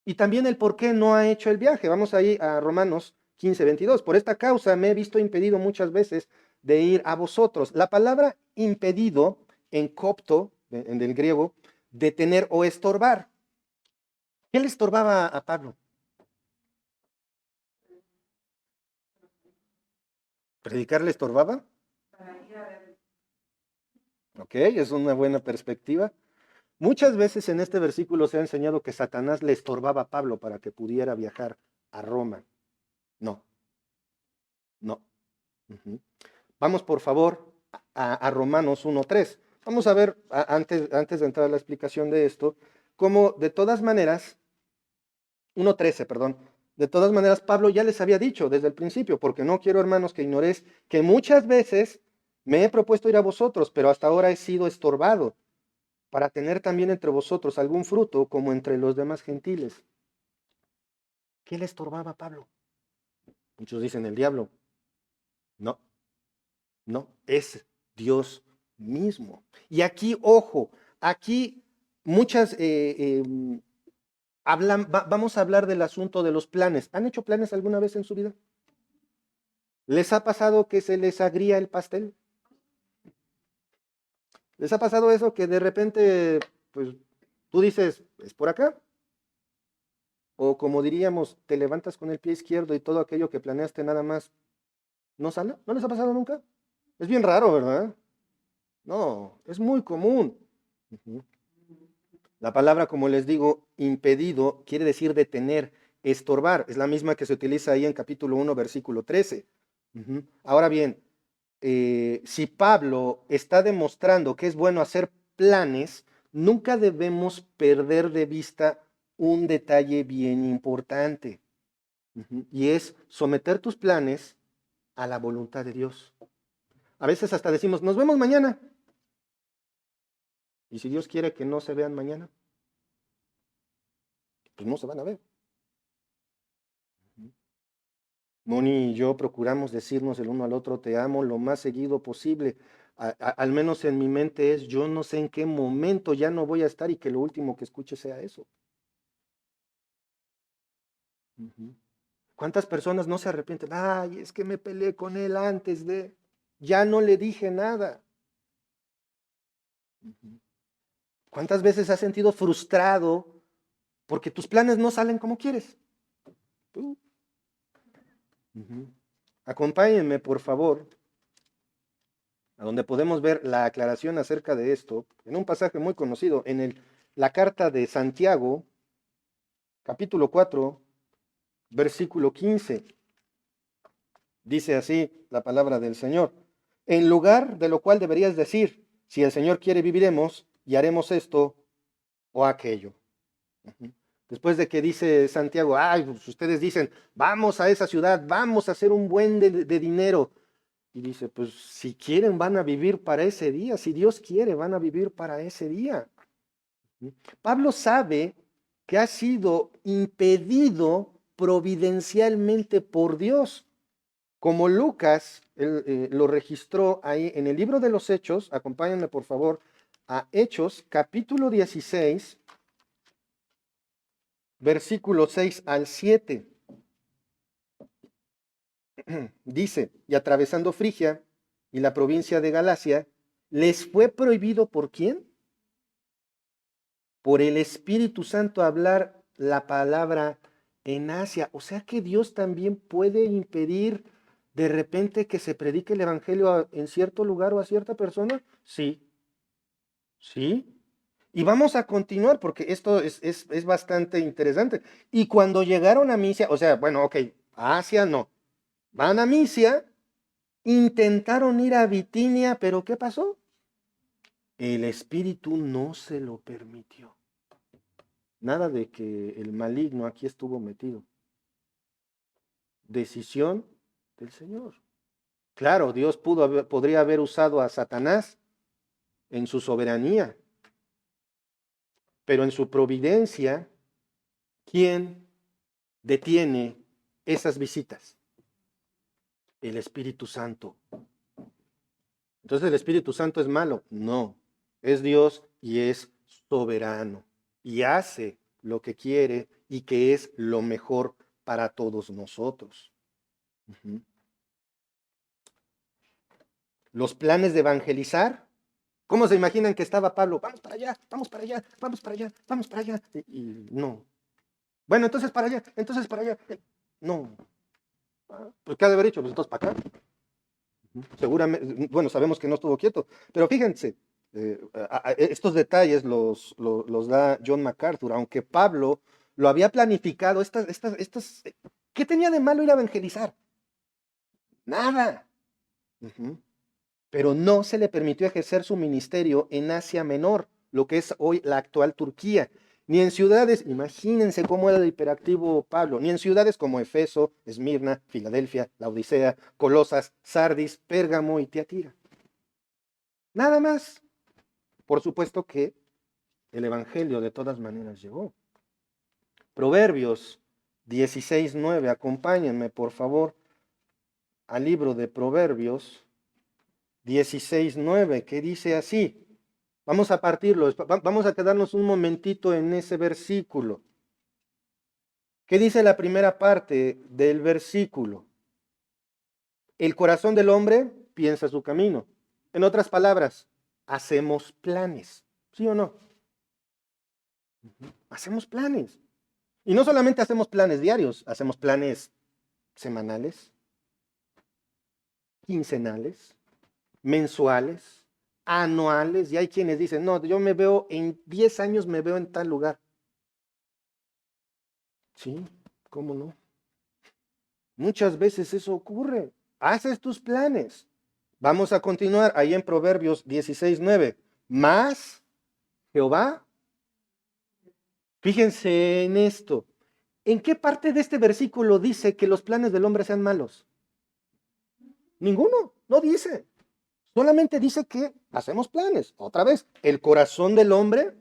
y también el por qué no ha hecho el viaje. Vamos ahí a Romanos 15:22. Por esta causa me he visto impedido muchas veces de ir a vosotros. La palabra impedido en copto, en el griego, detener o estorbar. ¿Qué le estorbaba a Pablo? ¿Predicar le estorbaba? Ok, es una buena perspectiva. Muchas veces en este versículo se ha enseñado que Satanás le estorbaba a Pablo para que pudiera viajar a Roma. No, no. Ujú. Vamos, por favor, a Romanos 1:3. Vamos a ver, antes de entrar a la explicación de esto, cómo de todas maneras, 1:13, perdón, de todas maneras Pablo ya les había dicho desde el principio, porque no quiero, hermanos, que ignoréis que muchas veces me he propuesto ir a vosotros, pero hasta ahora he sido estorbado, para tener también entre vosotros algún fruto como entre los demás gentiles. ¿Qué le estorbaba a Pablo? Muchos dicen el diablo. No, no, es Dios mismo. Y aquí, ojo, aquí muchas vamos a hablar del asunto de los planes. ¿Han hecho planes alguna vez en su vida? ¿Les ha pasado que se les agría el pastel? ¿Les ha pasado eso que de repente, pues, tú dices, es por acá? O como diríamos, te levantas con el pie izquierdo y todo aquello que planeaste nada más no sale. ¿No les ha pasado nunca? Es bien raro, ¿verdad? No, es muy común. Ujú. La palabra, como les digo, impedido, quiere decir detener, estorbar. Es la misma que se utiliza ahí en capítulo 1, versículo 13. Ujú. Ahora bien, si Pablo está demostrando que es bueno hacer planes, nunca debemos perder de vista un detalle bien importante. Ujú. Y es someter tus planes a la voluntad de Dios. A veces hasta decimos, nos vemos mañana. Y si Dios quiere que no se vean mañana, pues no se van a ver. Moni y yo procuramos decirnos el uno al otro, te amo lo más seguido posible. Al menos en mi mente es, yo no sé en qué momento ya no voy a estar y que lo último que escuche sea eso. Ujú. ¿Cuántas personas no se arrepienten? Ay, es que me peleé con él antes de, ya no le dije nada. Ujú. ¿Cuántas veces has sentido frustrado porque tus planes no salen como quieres? Uh. Ujú. Acompáñenme, por favor, a donde podemos ver la aclaración acerca de esto, en un pasaje muy conocido, en la carta de Santiago, capítulo 4, versículo 15. Dice así la palabra del Señor. En lugar de lo cual deberías decir, si el Señor quiere viviremos y haremos esto o aquello. Ujú. Después de que dice Santiago, ay, pues ustedes dicen, vamos a esa ciudad, vamos a hacer un buen de dinero. Y dice, pues si quieren van a vivir para ese día, si Dios quiere van a vivir para ese día. Pablo sabe que ha sido impedido providencialmente por Dios, como Lucas lo registró ahí en el libro de los Hechos. Acompáñenme por favor a Hechos capítulo 16, versículos 6 al 7. Dice, y atravesando Frigia y la provincia de Galacia, les fue prohibido ¿por quién? Por el Espíritu Santo hablar la palabra en Asia. O sea que Dios también puede impedir de repente que se predique el Evangelio en cierto lugar o a cierta persona. Sí, sí. Y vamos a continuar porque esto es bastante interesante. Y cuando llegaron a Misia, o sea, bueno, ok, a Asia no. Van a Misia, intentaron ir a Bitinia, pero ¿qué pasó? El Espíritu no se lo permitió. Nada de que el maligno aquí estuvo metido. Decisión del Señor. Claro, Dios podría haber usado a Satanás en su soberanía, pero en su providencia, ¿quién detiene esas visitas? El Espíritu Santo. Entonces, ¿el Espíritu Santo es malo? No, es Dios y es soberano y hace lo que quiere y que es lo mejor para todos nosotros. Ujú. Los planes de evangelizar. ¿Cómo se imaginan que estaba Pablo? Vamos para allá, vamos para allá, vamos para allá, vamos para allá. Y no. Bueno, entonces para allá, entonces para allá. No. Pues, ¿qué ha de haber hecho? Pues entonces para acá. Seguramente, bueno, sabemos que no estuvo quieto, pero fíjense, estos detalles los da John MacArthur, aunque Pablo lo había planificado, ¿qué tenía de malo ir a evangelizar? Nada. Ujú. Pero no se le permitió ejercer su ministerio en Asia Menor, lo que es hoy la actual Turquía, ni en ciudades, imagínense cómo era de hiperactivo Pablo, ni en ciudades como Efeso, Esmirna, Filadelfia, Laodicea, Colosas, Sardis, Pérgamo y Tiatira. Nada más. Por supuesto que el Evangelio de todas maneras llegó. Proverbios 16:9, acompáñenme por favor al libro de Proverbios 16:9, que dice así. Vamos a partirlo, vamos a quedarnos un momentito en ese versículo. ¿Qué dice la primera parte del versículo? El corazón del hombre piensa su camino. En otras palabras, hacemos planes. ¿Sí o no? Hacemos planes. Y no solamente hacemos planes diarios, hacemos planes semanales, quincenales, mensuales, anuales. Y hay quienes dicen, no, yo me veo en 10 años, me veo en tal lugar. Sí, ¿cómo no? Muchas veces eso ocurre. Haces tus planes. Vamos a continuar ahí en Proverbios 16:9. Más Jehová, fíjense en esto. ¿En qué parte de este versículo dice que los planes del hombre sean malos? Ninguno, no dice. Solamente dice que hacemos planes. Otra vez, el corazón del hombre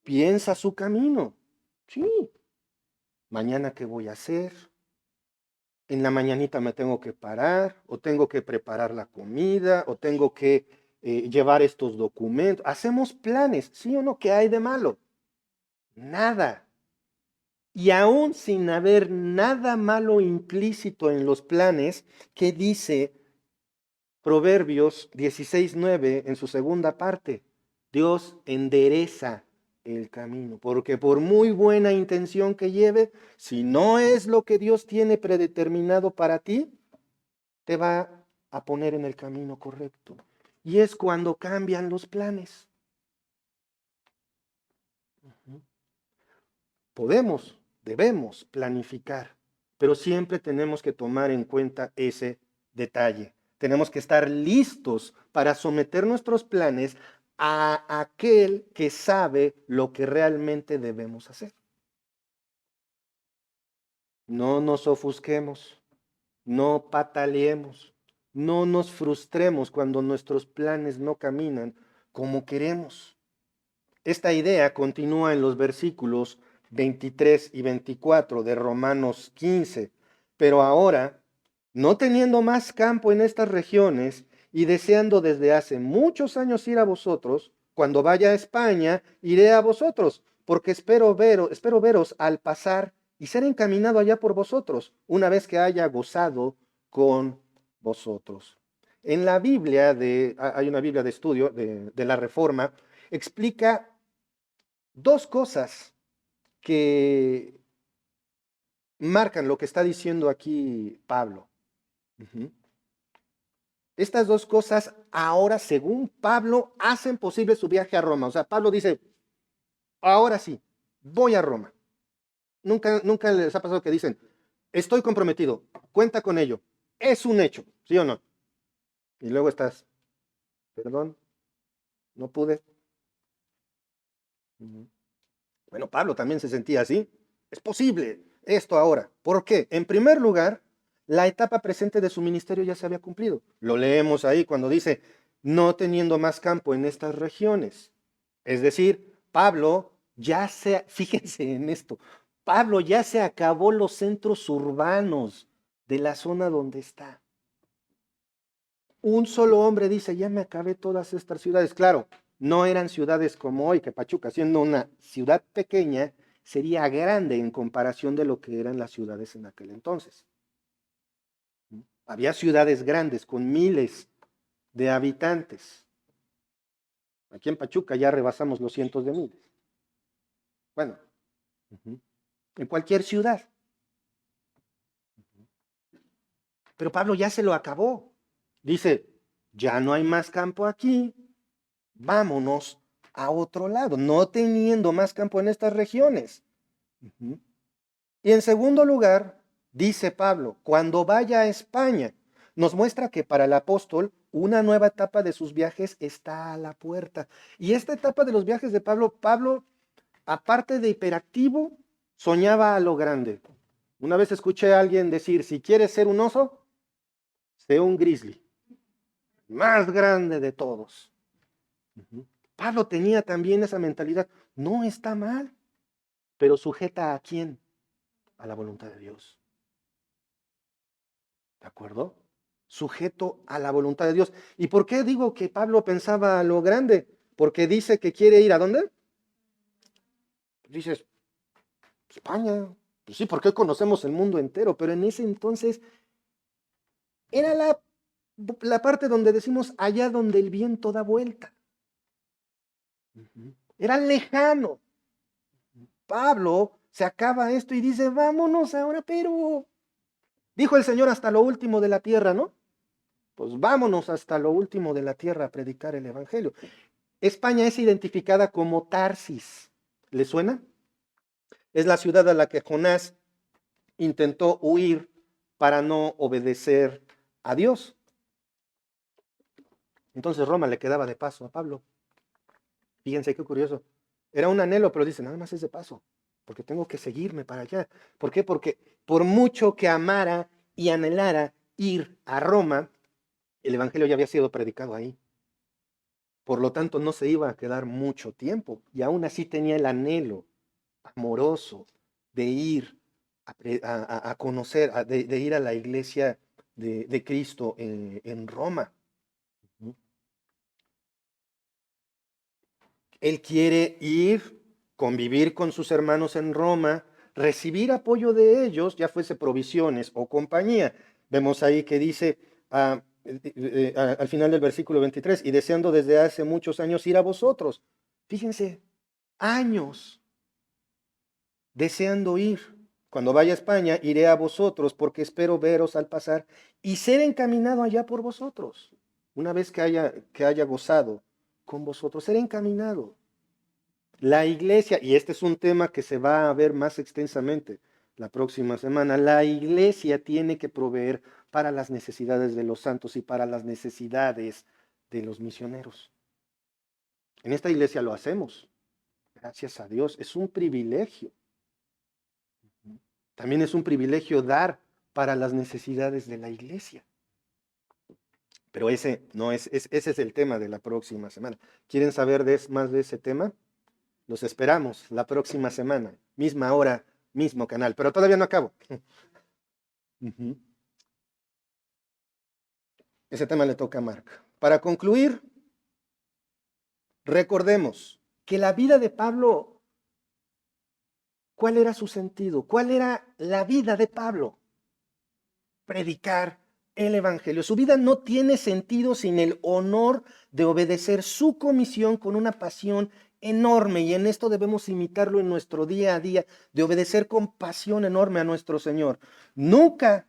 piensa su camino. Sí. Mañana, ¿qué voy a hacer? En la mañanita me tengo que parar, o tengo que preparar la comida, o tengo que llevar estos documentos. Hacemos planes, ¿sí o no? ¿Qué hay de malo? Nada. Y aún sin haber nada malo implícito en los planes, ¿qué dice Proverbios 16:9 en su segunda parte? Dios endereza el camino, porque por muy buena intención que lleve, si no es lo que Dios tiene predeterminado para ti, te va a poner en el camino correcto. Y es cuando cambian los planes. Podemos, debemos planificar, pero siempre tenemos que tomar en cuenta ese detalle. Tenemos que estar listos para someter nuestros planes a aquel que sabe lo que realmente debemos hacer. No nos ofusquemos, no pataleemos, no nos frustremos cuando nuestros planes no caminan como queremos. Esta idea continúa en los versículos 23 y 24 de Romanos 15. Pero ahora, no teniendo más campo en estas regiones y deseando desde hace muchos años ir a vosotros, cuando vaya a España, iré a vosotros, porque espero veros al pasar y ser encaminado allá por vosotros, una vez que haya gozado con vosotros. En la Biblia, hay una Biblia de estudio de la Reforma, explica dos cosas que marcan lo que está diciendo aquí Pablo. Uh-huh. Estas dos cosas ahora, según Pablo, hacen posible su viaje a Roma. O sea, Pablo dice, ahora sí, voy a Roma. Nunca les ha pasado que dicen, estoy comprometido, cuenta con ello. Es un hecho, ¿sí o no? Y luego estás, perdón, no pude. Uh-huh. Bueno, Pablo también se sentía así. Es posible esto ahora. ¿Por qué? En primer lugar, la etapa presente de su ministerio ya se había cumplido. Lo leemos ahí cuando dice, no teniendo más campo en estas regiones. Es decir, Pablo ya se, fíjense en esto, Pablo ya se acabó los centros urbanos de la zona donde está. Un solo hombre dice, ya me acabé todas estas ciudades. Claro, no eran ciudades como hoy, que Pachuca, siendo una ciudad pequeña, sería grande en comparación de lo que eran las ciudades en aquel entonces. Había ciudades grandes con miles de habitantes. Aquí en Pachuca ya rebasamos los cientos de miles. Bueno, en cualquier ciudad. Pero Pablo ya se lo acabó. Dice, ya no hay más campo aquí, vámonos a otro lado, no teniendo más campo en estas regiones. Y en segundo lugar, dice Pablo, cuando vaya a España, nos muestra que para el apóstol una nueva etapa de sus viajes está a la puerta. Y esta etapa de los viajes de Pablo, aparte de hiperactivo, soñaba a lo grande. Una vez escuché a alguien decir, si quieres ser un oso, sé un grizzly, más grande de todos. Pablo tenía también esa mentalidad. No está mal, pero sujeta ¿a quién? A la voluntad de Dios. ¿De acuerdo? Sujeto a la voluntad de Dios. ¿Y por qué digo que Pablo pensaba a lo grande? Porque dice que quiere ir ¿a dónde? Dices, España. Pues sí, porque conocemos el mundo entero, pero en ese entonces era la parte donde decimos allá donde el viento da vuelta. Era lejano. Pablo se acaba esto y dice, vámonos ahora, pero dijo el Señor hasta lo último de la tierra, ¿no? Pues vámonos hasta lo último de la tierra a predicar el Evangelio. España es identificada como Tarsis. ¿Le suena? Es la ciudad a la que Jonás intentó huir para no obedecer a Dios. Entonces Roma le quedaba de paso a Pablo. Fíjense qué curioso. Era un anhelo, pero dice, nada más es de paso, porque tengo que seguirme para allá. ¿Por qué? Porque por mucho que amara y anhelara ir a Roma, el Evangelio ya había sido predicado ahí. Por lo tanto, no se iba a quedar mucho tiempo. Y aún así tenía el anhelo amoroso de ir a conocer, de ir a la iglesia de Cristo en Roma. Él quiere ir, convivir con sus hermanos en Roma, recibir apoyo de ellos, ya fuese provisiones o compañía. Vemos ahí que dice al final del versículo 23, y deseando desde hace muchos años ir a vosotros. Fíjense, años deseando ir. Cuando vaya a España, iré a vosotros porque espero veros al pasar y ser encaminado allá por vosotros. Una vez que haya gozado con vosotros, ser encaminado. La iglesia, y este es un tema que se va a ver más extensamente la próxima semana, la iglesia tiene que proveer para las necesidades de los santos y para las necesidades de los misioneros. En esta iglesia lo hacemos, gracias a Dios, es un privilegio. También es un privilegio dar para las necesidades de la iglesia. Pero ese es el tema de la próxima semana. ¿Quieren saber más de ese tema? Los esperamos la próxima semana, misma hora, mismo canal, pero todavía no acabo. Ese tema le toca a Mark. Para concluir, recordemos que la vida de Pablo, ¿cuál era su sentido? ¿Cuál era la vida de Pablo? Predicar el Evangelio. Su vida no tiene sentido sin el honor de obedecer su comisión con una pasión enorme, y en esto debemos imitarlo en nuestro día a día, de obedecer con pasión enorme a nuestro Señor. Nunca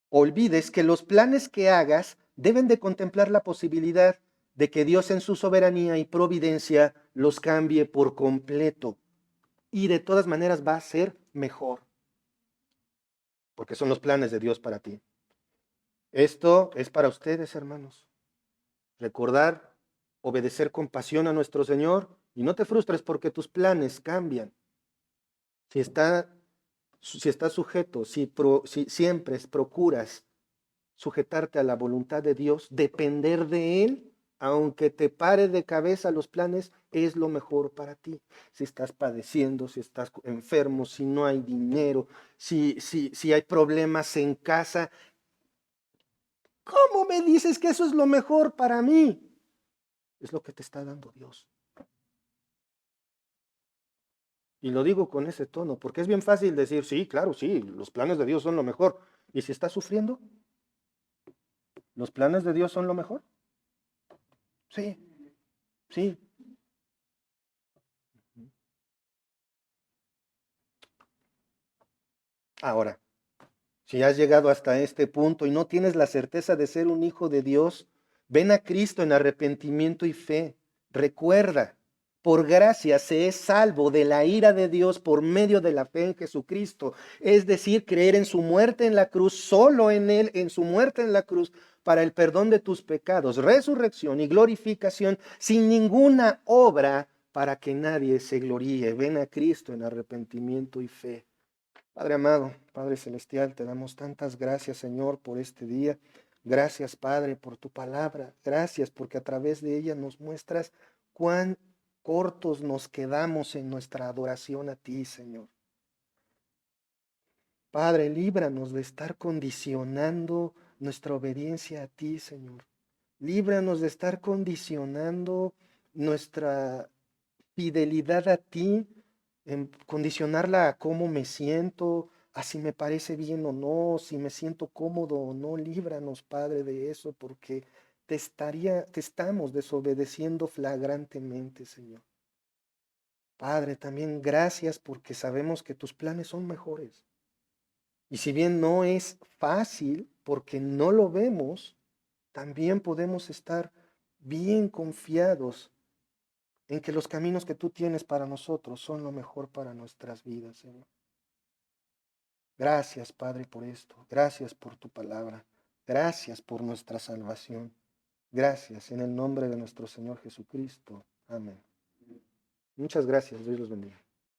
olvides que los planes que hagas deben de contemplar la posibilidad de que Dios en su soberanía y providencia los cambie por completo. Y de todas maneras va a ser mejor, porque son los planes de Dios para ti. Esto es para ustedes, hermanos. Recordar, obedecer con pasión a nuestro Señor, y no te frustres porque tus planes cambian. Si estás sujeto, si siempre procuras sujetarte a la voluntad de Dios, depender de Él, aunque te pare de cabeza los planes, es lo mejor para ti. Si estás padeciendo, si estás enfermo, si no hay dinero, si hay problemas en casa, ¿cómo me dices que eso es lo mejor para mí? Es lo que te está dando Dios. Y lo digo con ese tono, porque es bien fácil decir, sí, claro, sí, los planes de Dios son lo mejor. ¿Y si estás sufriendo? ¿Los planes de Dios son lo mejor? Sí, sí. Ahora, si has llegado hasta este punto y no tienes la certeza de ser un hijo de Dios, ven a Cristo en arrepentimiento y fe. Recuerda, Por gracia se es salvo de la ira de Dios por medio de la fe en Jesucristo. Es decir, creer en su muerte en la cruz, solo en Él, en su muerte en la cruz, para el perdón de tus pecados, resurrección y glorificación, sin ninguna obra para que nadie se gloríe. Ven a Cristo en arrepentimiento y fe. Padre amado, Padre celestial, te damos tantas gracias, Señor, por este día. Gracias, Padre, por tu palabra. Gracias porque a través de ella nos muestras cuán cortos nos quedamos en nuestra adoración a ti, Señor. Padre, líbranos de estar condicionando nuestra obediencia a ti, Señor. Líbranos de estar condicionando nuestra fidelidad a ti, en condicionarla a cómo me siento, a si me parece bien o no, si me siento cómodo o no. Líbranos, Padre, de eso, porque te estamos desobedeciendo flagrantemente, Señor. Padre, también gracias porque sabemos que tus planes son mejores. Y si bien no es fácil porque no lo vemos, también podemos estar bien confiados en que los caminos que tú tienes para nosotros son lo mejor para nuestras vidas, Señor. Gracias, Padre, por esto. Gracias por tu palabra. Gracias por nuestra salvación. Gracias en el nombre de nuestro Señor Jesucristo. Amén. Muchas gracias. Dios los bendiga.